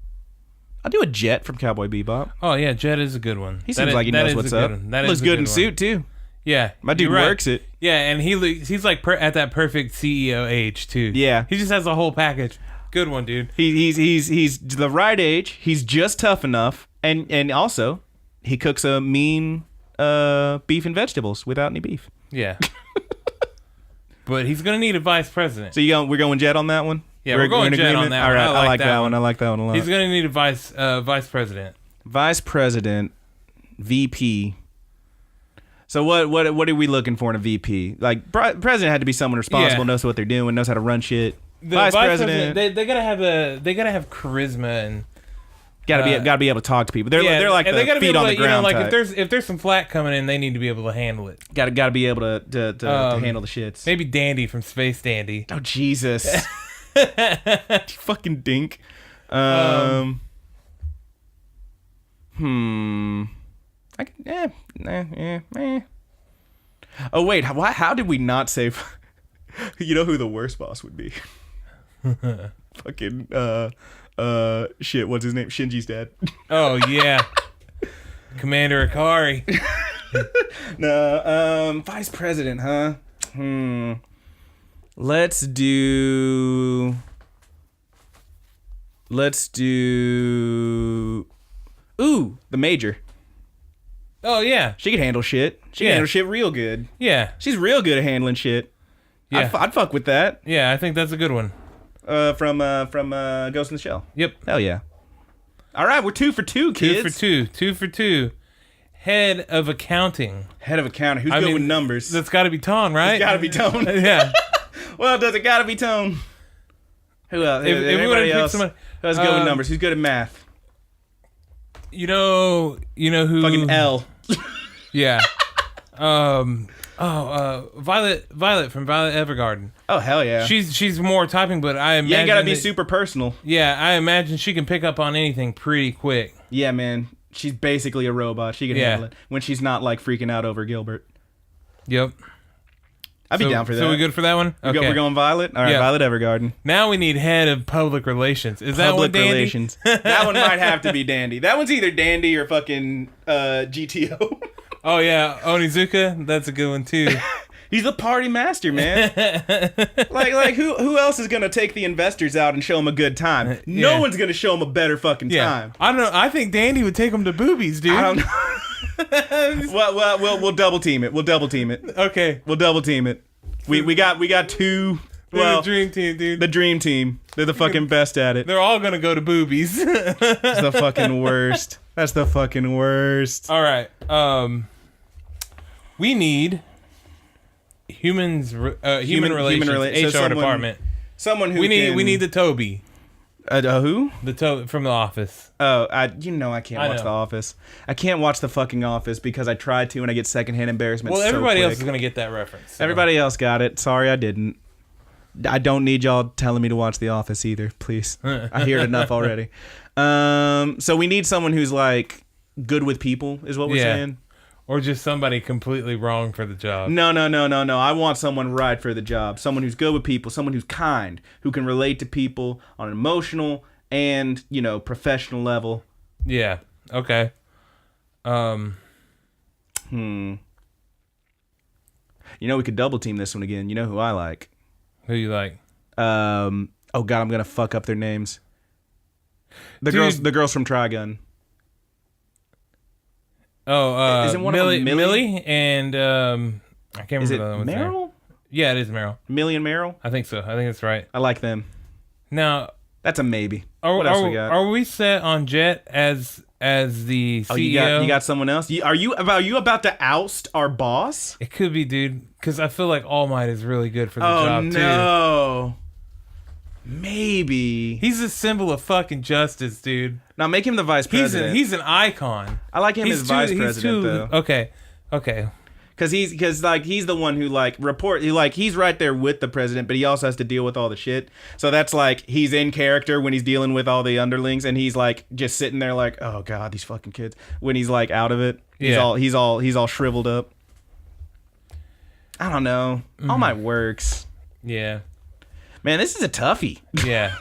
I'll do a Jet from Cowboy Bebop. Oh yeah, Jet is a good one. He seems like he knows what's up. Looks good in suit too. Yeah, my dude works it. Yeah, and he's like at that perfect CEO age too. Yeah, he just has the whole package. Good one, dude. He's the right age. He's just tough enough, and also he cooks a mean beef and vegetables without any beef. Yeah, but he's gonna need a vice president. So we're going Jet on that one. Yeah, we're going Jet on that one. All right, I like that one. I like that one a lot. He's gonna need a vice president. Vice president, VP. So what are we looking for in a VP? Like president had to be someone responsible, knows what they're doing, knows how to run shit. The vice president, they gotta have charisma and gotta be able to talk to people. They're like the feet on the ground. Like if there's some flack coming in, they need to be able to handle it. Gotta be able to handle the shits. Maybe Dandy from Space Dandy. Oh Jesus, fucking dink. Oh wait, how did we not say? You know who the worst boss would be? Fucking shit. What's his name? Shinji's dad. Oh yeah, Commander Akari. No, vice president, huh? Let's do. Ooh, the major. Oh yeah, she can handle shit. She can handle shit real good. Yeah, she's real good at handling shit. Yeah, I'd fuck with that. Yeah, I think that's a good one. From Ghost in the Shell. Yep. Hell yeah. All right, we're 2 for 2, kids. 2 for 2. Head of accounting. Head of accounting. Who's good with numbers? That's got to be Tone, right? It's got to be Tone. Yeah. Well, does it got to be Tone? Who else? If anybody else? Who's good with numbers? Who's good at math? You know who? Fucking L. Yeah. Violet from Violet Evergarden. Oh hell yeah. She's more typing, but I imagine you gotta be super personal. Yeah, I imagine she can pick up on anything pretty quick. Yeah, man. She's basically a robot. She can handle it when she's not like freaking out over Gilbert. Yep. I'd be down for that. So we good for that one? Okay. We're going Violet? All right, yep. Violet Evergarden. Now we need head of public relations. Is that one Dandy? Relations. That one might have to be Dandy. That one's either Dandy or fucking GTO. Oh, yeah. Onizuka. That's a good one, too. He's the party master, man. like who else is going to take the investors out and show them a good time? No one's going to show them a better fucking time. I don't know. I think Dandy would take them to boobies, dude. I don't know. Well, we'll double team it. Okay. We'll double team it. We got two. Well, the dream team, dude. The dream team. They're the fucking best at it. They're all gonna go to boobies. That's the fucking worst. That's the fucking worst. All right. We need human relations HR department. Someone who we need the Toby. Who? The from The Office. Oh, I can't watch The Office. I can't watch the fucking Office because I tried to and I get secondhand embarrassment. Well, everybody else is gonna get that reference. So. Everybody else got it. Sorry, I didn't. I don't need y'all telling me to watch The Office either, please. I hear it enough already. So we need someone who's like good with people, is what we're saying. or just somebody completely wrong for the job? No. I want someone right for the job. Someone who's good with people. Someone who's kind, who can relate to people on an emotional and, professional level. Yeah. Okay. We could double team this one again. You know who I like? Who you like? Oh God, I'm gonna fuck up their names. The girls from Trigun. Oh, isn't one Millie, of them Millie and I can't remember Is it the other one's name. Meryl? Yeah, it is Meryl. Millie and Meryl? I think so. I think that's right. I like them. Now, that's a maybe. What else we got? Are we set on Jet as the CEO? Oh, you got someone else? Are you about to oust our boss? It could be, dude, because I feel like All Might is really good for the job too. Oh no. Maybe. He's a symbol of fucking justice, dude. Now make him the vice president. He's an icon. I like him as vice president though. Okay. Because he's the one who he's right there with the president, but he also has to deal with all the shit. So that's like he's in character when he's dealing with all the underlings, and he's like just sitting there like, oh God, these fucking kids. When he's like out of it, he's all shriveled up. I don't know. All Might works. Yeah. Man, this is a toughie. Yeah.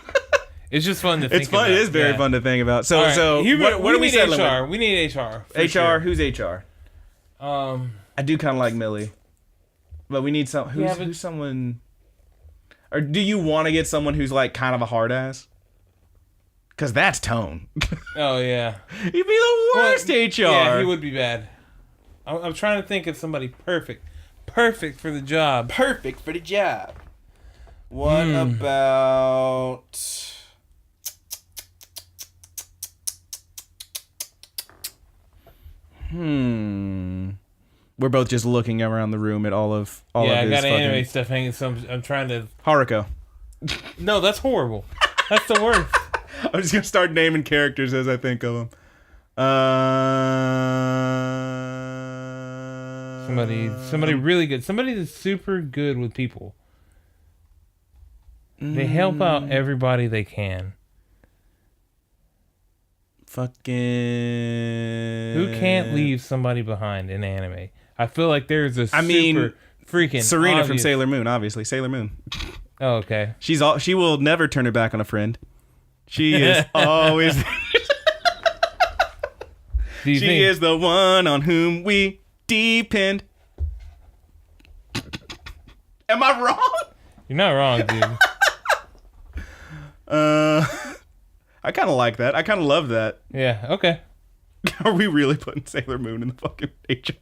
It's just fun to think about. It is very fun to think about. So, right. What do we say? HR. We need HR. HR? Sure. Who's HR? I do kind of like Millie. But we need who's someone... Or do you want to get someone who's like kind of a hard ass? Because that's Tone. Oh, yeah. He'd be the worst HR. Yeah, he would be bad. I'm trying to think of somebody perfect. Perfect for the job. Perfect for the job. What about... We're both just looking around the room at all of his I got fucking... anime stuff hanging, so I'm trying to... Haruko. No, that's horrible. That's the worst. I'm just going to start naming characters as I think of them. Somebody really good. Somebody that's super good with people. They help out everybody they can. Fucking... Who can't leave somebody behind in anime? I feel like there's a freaking Serena obvious... from Sailor Moon, obviously. Sailor Moon. Oh, okay. She will never turn her back on a friend. She is always... She is the one on whom we depend. Am I wrong? You're not wrong, dude. I kind of like that. I kind of love that. Yeah, okay. Are we really putting Sailor Moon in the fucking HR?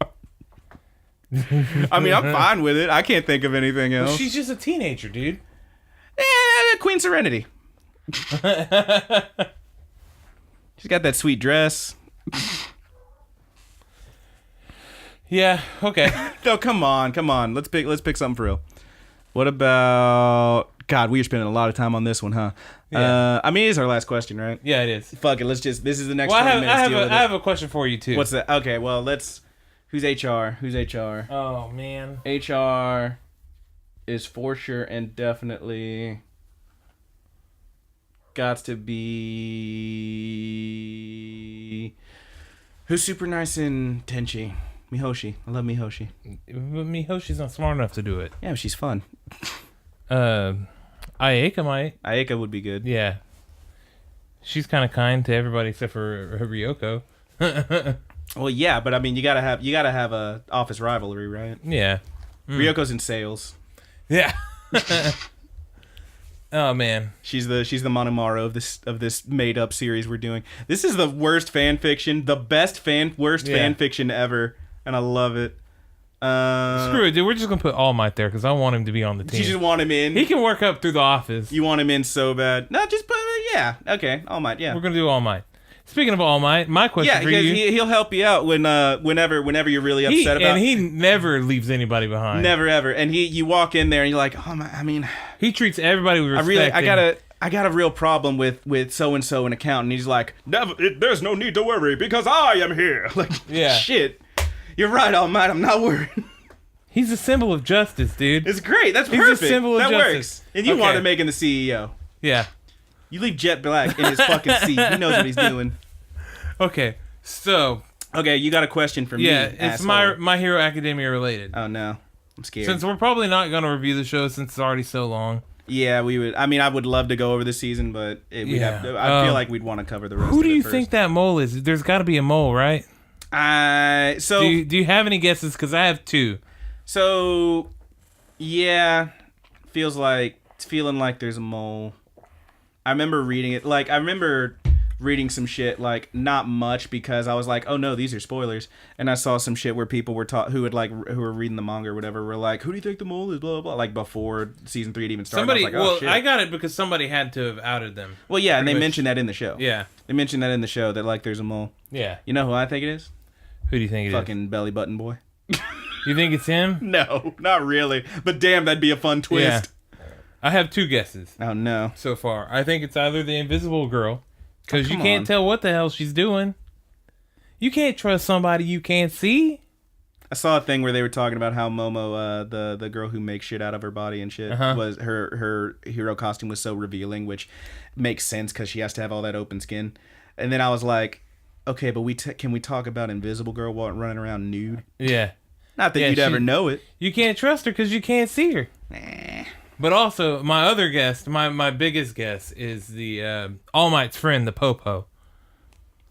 I mean, I'm fine with it. I can't think of anything else. Well, she's just a teenager, dude. Queen Serenity. She's got that sweet dress. Yeah, okay. No, come on. Let's pick something for real. What about... God, we are spending a lot of time on this one, huh? Yeah. I mean, it is our last question, right? Yeah, it is. Fuck it. This is the next 20 minutes. I have a question for you, too. What's that? Okay, well, who's HR? Oh, man. HR is for sure and definitely got to be... Who's super nice in Tenchi? Mihoshi. I love Mihoshi. But Mihoshi's not smart enough to do it. Yeah, but she's fun. Ayaka might. Ayaka would be good. Yeah. She's kind of kind to everybody except for Ryoko. Well, yeah, but I mean, you gotta have a office rivalry, right? Yeah. Ryoko's in sales. Yeah. Oh man, she's the Monomaru of this made up series we're doing. This is the worst fan fiction, the best fan fiction ever, and I love it. Screw it, dude. We're just gonna put All Might there because I want him to be on the team. You just want him in. He can work up through the office. You want him in so bad. No, just put him in. Yeah. Okay. All Might. Yeah. We're gonna do All Might. Speaking of All Might, my question for you. Yeah, he'll help you out whenever you're really upset about. And he never leaves anybody behind. Never ever. And you walk in there and you're like, oh my. I mean, he treats everybody with respect. I got a real problem with so and so an accountant. He's like, there's no need to worry because I am here. Like, yeah. Shit. You're right, All Might. I'm not worried. He's a symbol of justice, dude. It's great. That's perfect. He's a symbol of justice. That works. And you want to make him the CEO. Yeah. You leave Jet Black in his fucking seat. He knows what he's doing. Okay, so Okay, you got a question for me? Yeah, it's asshole. My Hero Academia related. Oh no, I'm scared. Since we're probably not going to review the show since it's already so long. Yeah, we would. I mean, I would love to go over the season, but I feel like we'd want to cover the rest. Who do you first. think that mole is? There's got to be a mole, right? Do you have any guesses? Because I have 2. So, yeah, it's feeling like there's a mole. I remember reading it. Like, I remember reading some shit, like, not much, because I was like, oh no, these are spoilers. And I saw some shit where people were who were reading the manga or whatever, were like, who do you think the mole is, blah, blah, blah, like, before season 3 had even started. Somebody, I was like, oh, shit. I got it because somebody had to have outed them. Well, yeah, and they mentioned that in the show. Yeah. They mentioned that in the show, that, like, there's a mole. Yeah. You know who I think it is? Who do you think it is? Fucking Belly Button Boy. You think it's him? No, not really. But damn, that'd be a fun twist. Yeah. I have 2 guesses. Oh, no. So far. I think it's either the Invisible Girl, because you come can't on. tell what the hell she's doing. You can't trust somebody you can't see. I saw a thing where they were talking about how Momo, the girl who makes shit out of her body and shit, was her hero costume was so revealing, which makes sense because she has to have all that open skin. And then I was like, okay, but can we talk about Invisible Girl running around nude? Yeah. Not that you'd ever know it. You can't trust her because you can't see her. Nah. But also, my other guess, my biggest guess, is the All Might's friend, the Popo.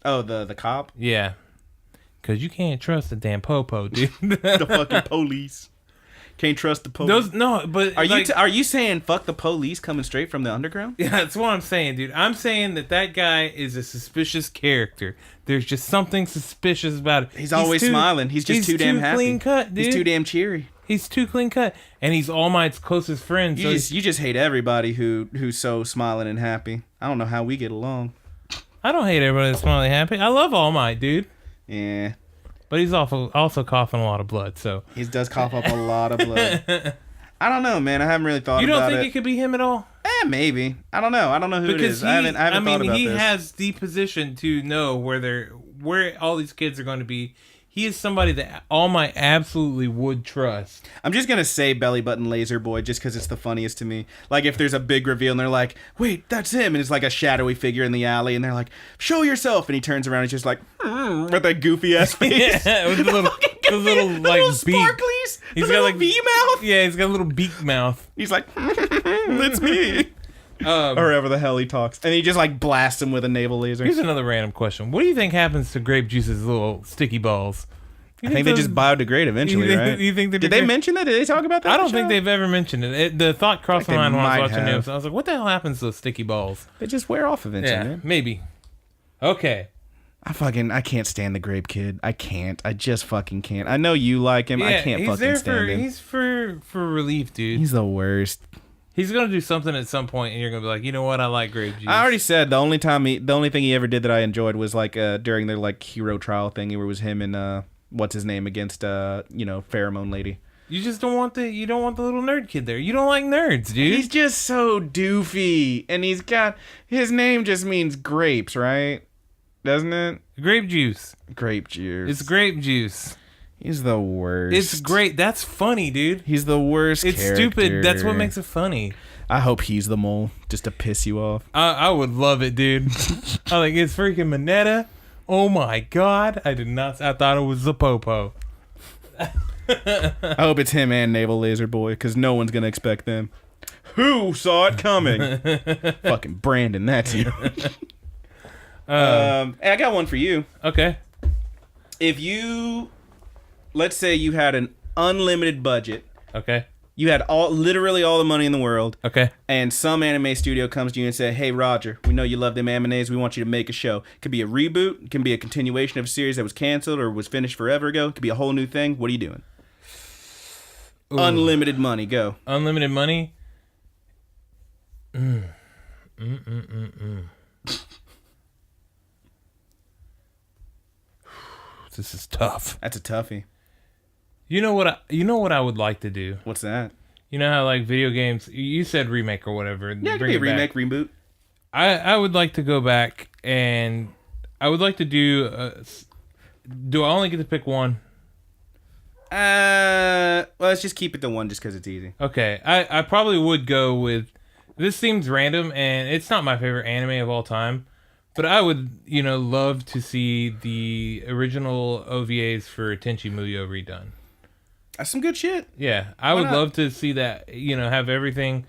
Oh, the cop? Yeah. Because you can't trust the damn Popo, dude. The fucking police. Can't trust the police. Are you saying fuck the police coming straight from the underground? Yeah, that's what I'm saying, dude. I'm saying that guy is a suspicious character. There's just something suspicious about it. He's always smiling. He's just too damn happy. Clean cut, dude. He's too damn cheery. He's too clean cut, and he's All Might's closest friend. You just hate everybody who's so smiling and happy. I don't know how we get along. I don't hate everybody that's smiling and happy. I love All Might, dude. Yeah. But he's also coughing a lot of blood, so... He does cough up a lot of blood. I don't know, man. I haven't really thought about it. You don't think it could be him at all? Maybe. I don't know. I don't know who it is. I haven't thought about this. He has the position to know where all these kids are going to be. He is somebody that All Might absolutely would trust. I'm just going to say Belly Button Laser Boy just because it's the funniest to me. Like, if there's a big reveal and they're like, wait, that's him. And it's like a shadowy figure in the alley. And they're like, show yourself. And he turns around and he's just like, with that goofy ass face. Yeah, with the little beak. Sparklies. He's got like V-mouth. Yeah, he's got a little beak mouth. He's like, it's me. Or whatever the hell he talks. And he just like blasts him with a naval laser. Here's another random question. What do you think happens to Grape Juice's little sticky balls? I think they just biodegrade eventually, right? You think Did they mention that? Did they talk about that? I don't think they've ever mentioned it. The thought crossed my mind when I was watching news. I was like, what the hell happens to those sticky balls? They just wear off eventually, man. Maybe. Okay. I can't stand the Grape Kid. I can't. I just fucking can't. I know you like him. I can't fucking stand him. He's for relief, dude. He's the worst. He's gonna do something at some point, and you're gonna be like, you know what? I like Grape Juice. I already said the only thing he ever did that I enjoyed was like during their like hero trial thing, where it was him and what's his name against Pheromone Lady. You just don't want the little nerd kid there. You don't like nerds, dude. He's just so doofy, and his name just means grapes, right? Doesn't it? Grape juice. Grape juice. It's grape juice. He's the worst. It's great. That's funny, dude. He's the worst. It's character. Stupid. That's what makes it funny. I hope he's the mole, just to piss you off. I would love it, dude. I like it's freaking Mineta. Oh my god! I thought it was the Popo. I hope it's him and Naval Laser Boy, because no one's gonna expect them. Who saw it coming? Fucking Brandon, that's you. Hey, I got one for you. Okay. If let's say you had an unlimited budget. Okay. You had literally all the money in the world. Okay. And some anime studio comes to you and say, hey, Roger, we know you love them animes. We want you to make a show. It could be a reboot. It can be a continuation of a series that was canceled or was finished forever ago. It could be a whole new thing. What are you doing? Ooh. Unlimited money. Go. Unlimited money? This is tough. That's a toughie. You know what I would like to do? What's that? You know how like video games, you said remake or whatever. Yeah, it could be a remake, reboot. I would like to go back and I would like to do I only get to pick one? Well, let's just keep it to one just because it's easy. Okay. I probably would go with, this seems random and it's not my favorite anime of all time, But I would, love to see the original OVAs for Tenchi Muyo redone. That's some good shit. Yeah, I would love to see that, have everything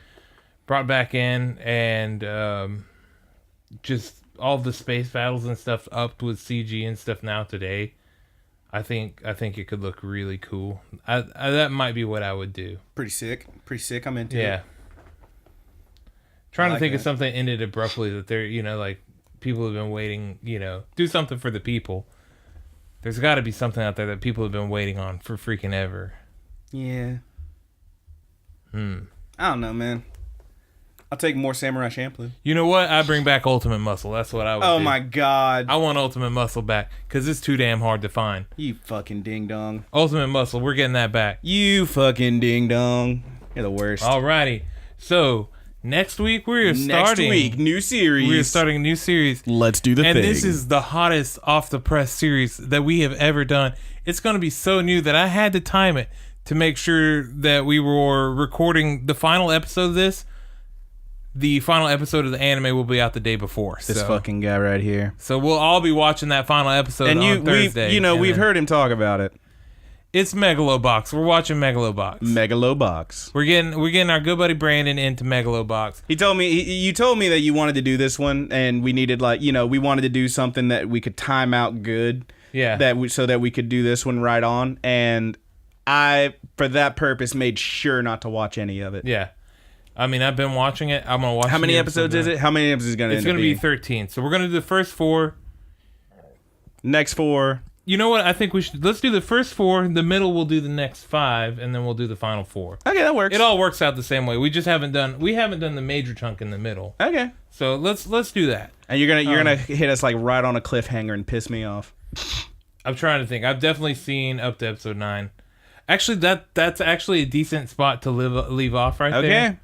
brought back in and just all the space battles and stuff upped with CG and stuff now today. I think it could look really cool. That might be what I would do. Pretty sick. I'm into it. Yeah. Trying to think of something that ended abruptly that they're, like people have been waiting, do something for the people. There's got to be something out there that people have been waiting on for freaking ever. Yeah. I don't know, man. I'll take more Samurai Champloo. You know what? I bring back Ultimate Muscle. That's what I would do. Oh my god. I want Ultimate Muscle back because it's too damn hard to find. You fucking ding dong. Ultimate Muscle, we're getting that back. You fucking ding dong. You're the worst. Alrighty. So, next week new series. We're starting a new series. Let's do the thing. And this is the hottest off the press series that we have ever done. It's going to be so new that I had to time it to make sure that we were recording the final episode of this. The final episode of the anime will be out the day before. This fucking guy right here. So we'll all be watching that final episode on Thursday. We've heard him talk about it. It's Megalobox. We're watching Megalobox. Megalobox. We're getting our good buddy Brandon into Megalobox. He told me you told me that you wanted to do this one, and we needed we wanted to do something that we could time out good. Yeah. So that we could do this one right on, and I, for that purpose, made sure not to watch any of it. Yeah. I mean, I've been watching it. I'm gonna watch. How many episodes is it? How many episodes is it gonna? It's gonna be 13. So we're gonna do the first 4. Next 4. You know what? I think we should. Let's do the first 4. The middle, we'll do the next 5, and then we'll do the final 4. Okay, that works. It all works out the same way. We just haven't done the major chunk in the middle. Okay. So let's do that. And you're gonna hit us like right on a cliffhanger and piss me off. I'm trying to think. I've definitely seen up to episode 9. Actually, that's actually a decent spot to leave off right there. Okay.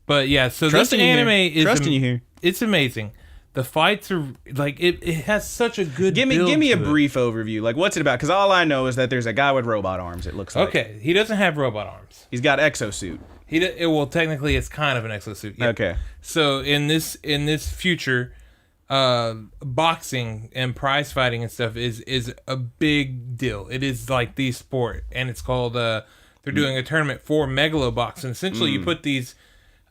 But yeah, so this anime is trusting you here. It's amazing. The fights are like it has such a good. Give me a brief overview. Like, what's it about? Because all I know is that there's a guy with robot arms. It looks like. Okay, he doesn't have robot arms. He's got exosuit. Well, technically, it's kind of an exosuit. Yeah. Okay. So in this future, boxing and prize fighting and stuff is a big deal. It is like the sport, and it's called. They're doing a tournament for Megalobox, and essentially you put these.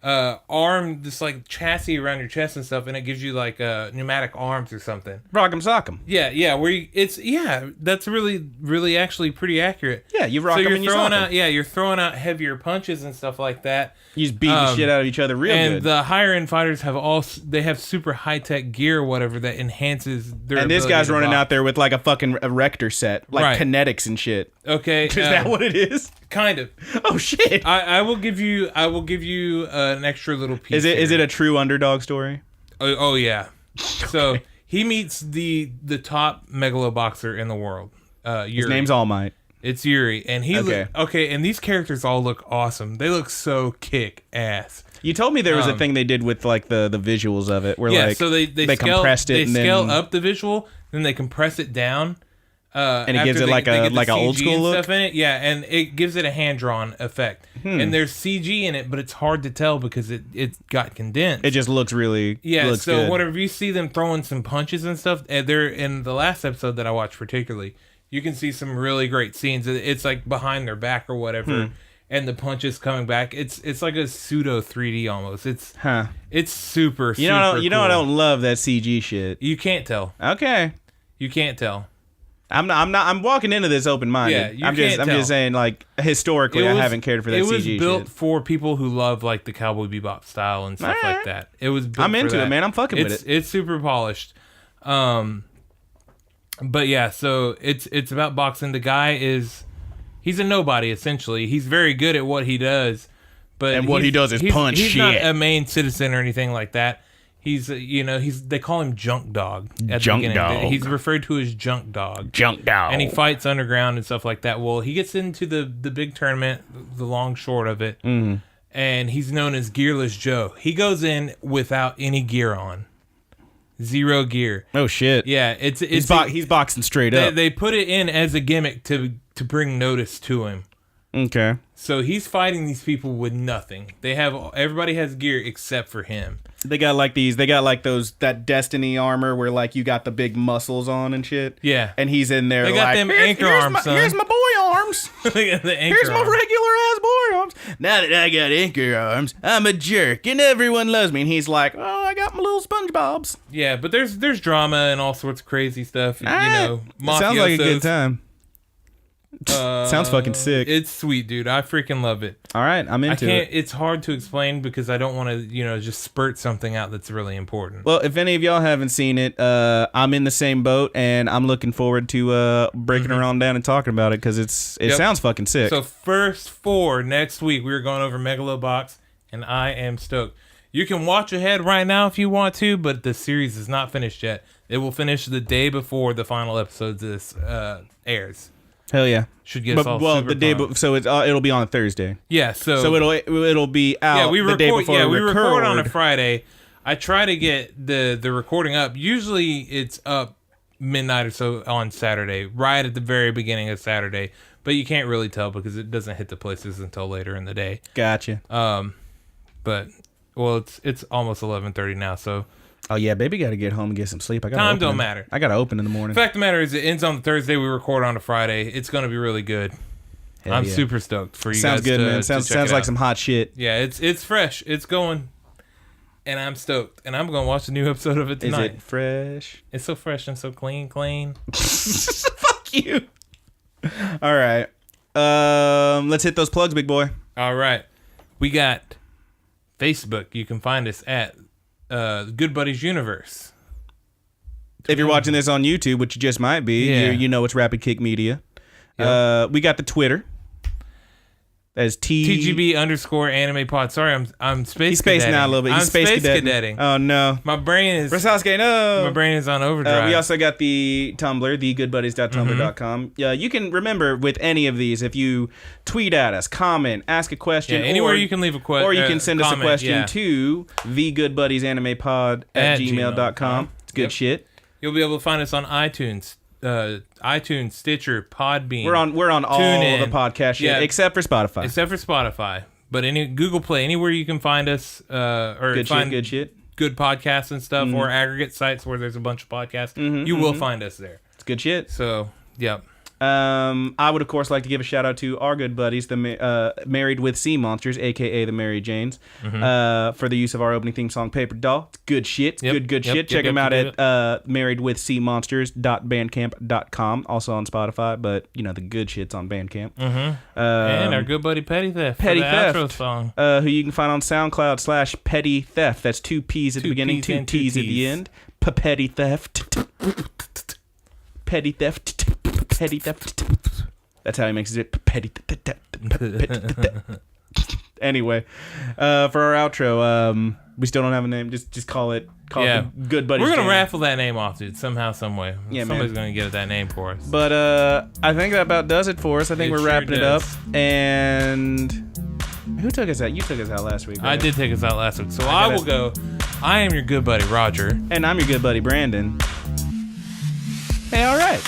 This like chassis around your chest and stuff, and it gives you like pneumatic arms or something. Rock'em sock'em. Yeah. That's really actually pretty accurate. Yeah, you rock 'em and you sock 'em. You're throwing out heavier punches and stuff like that. You just beat the shit out of each other real good. And the higher end fighters have super high tech gear or whatever that enhances their. And this guy's running out there with like a fucking erector set, like kinetics and shit. Okay, is that what it is? Kind of. Oh shit! I will give you an extra little piece. Is it a true underdog story? Oh yeah. So he meets the top megaloboxer in the world. Yuri. His name's All Might. It's Yuri, and he and these characters all look awesome. They look so kick ass. You told me there was a thing they did with like the visuals of it, where so they compressed it. They scale up the visual, then they compress it down. And it gives it like an old school look. Stuff in it. Yeah, and it gives it a hand drawn effect. And there's CG in it, but it's hard to tell because it got condensed. It just looks really looks so good. whenever you see them throwing some punches and stuff, they're in the last episode that I watched particularly, you can see some really great scenes. It's like behind their back or whatever, and the punches coming back. It's like a pseudo 3D almost. It's super. You know cool. I don't love that CG shit. You can't tell. Okay. You can't tell. I'm walking into this open-minded. Yeah, I'm just saying, like, historically, I haven't cared for that CG shit. It was built for people who love, like, the Cowboy Bebop style and stuff like that. It was built I'm into for it, man. I'm fucking with it. It's super polished. But yeah, so it's about boxing. The guy he's a nobody, essentially. He's very good at what he does. And what he does is punch shit. He's not a main citizen or anything like that. He's they call him Junk Dog at the beginning. Dog. He's referred to as Junk Dog. Junk Dog. And he fights underground and stuff like that. Well, he gets into the big tournament, the long short of it, and he's known as Gearless Joe. He goes in without any gear on. 0 gear. Oh shit. Yeah, he's boxing straight up. They put it in as a gimmick to bring notice to him. Okay. So he's fighting these people with nothing. Everybody has gear except for him. They got like that Destiny armor where like you got the big muscles on and shit. Yeah. And he's in there. They got like, them anchor arms, son. Here's my boy arms. Here's my regular ass boy arms. Now that I got anchor arms, I'm a jerk and everyone loves me. And he's like, oh, I got my little SpongeBobs. Yeah, but there's drama and all sorts of crazy stuff. Mafiosos. Sounds like a good time. Sounds fucking sick. It's sweet, dude. I freaking love it. All right, I'm into it. It's hard to explain because I don't want to, just spurt something out that's really important. Well, if any of y'all haven't seen it, I'm in the same boat, and I'm looking forward to breaking her on down and talking about it because it sounds fucking sick. So first 4 next week, we're going over Megalobox, and I am stoked. You can watch ahead right now if you want to, but the series is not finished yet. It will finish the day before the final episode of this airs. Hell yeah! Should get us all super the day, pumped. so it'll be on Thursday. Yeah, so it'll be out. Yeah, we the day before we record on a Friday. I try to get the recording up. Usually it's up midnight or so on Saturday, right at the very beginning of Saturday. But you can't really tell because it doesn't hit the places until later in the day. Gotcha. But it's almost 11:30 now, so. Oh yeah, baby, got to get home and get some sleep. Time don't matter. I got to open in the morning. The fact of the matter is, it ends on Thursday. We record on a Friday. It's gonna be really good. I'm super stoked for you Sounds guys. Sounds good, man. Sounds like some hot shit. Yeah, it's fresh. It's going, and I'm stoked. And I'm gonna watch a new episode of it tonight. Is it fresh? It's so fresh and so clean. Fuck you. All right. Let's hit those plugs, big boy. All right. We got Facebook. You can find us at Good Buddies Universe. If you're watching this on YouTube, which you just might be, you know it's Rapid Kick Media. Yep. We got the Twitter. As TGB_anime pod. Sorry, I'm space. He's spacing out a little bit. He's space cadetting. Oh no, my brain is. Brasowski, no. My brain is on overdrive. We also got the Tumblr, thegoodbuddies.tumblr.com. Yeah, you can remember with any of these if you tweet at us, comment, ask a question, anywhere you can leave a question, or you can send us a question to thegoodbuddiesanimepod@gmail.com. It's good shit. You'll be able to find us on iTunes. Stitcher, Podbean. We're on all the podcast shit except for Spotify. But any Google Play, anywhere you can find us, or good shit, good podcasts and stuff, or aggregate sites where there's a bunch of podcasts, you will find us there. It's good shit. So, yep. I would, of course, like to give a shout out to our good buddies, the Married with Seamonsters, a.k.a. the Mary Janes, for the use of our opening theme song, Paperdoll. It's good shit. It's good shit. Check them out at marriedwithseamonsters.bandcamp.com. Also on Spotify, but, the good shit's on Bandcamp. And our good buddy Petty Theft for the outro song. Who you can find on SoundCloud /Petty Theft. That's 2 P's at the beginning, 2 T's at the end. Petty Theft. Petty Theft. Petty Theft. That's how he makes it. Petty Theft. Anyway, for our outro, we still don't have a name. Just call it. The Good Buddies. We're gonna raffle that name off, dude. Somehow, some way. Yeah, somebody's gonna get that name for us. But I think that about does it for us. I think we're wrapping it up. And who took us out? You took us out last week. Right? I did take us out last week. So I will go. I am your good buddy Roger, and I'm your good buddy Brandon. Hey, all right.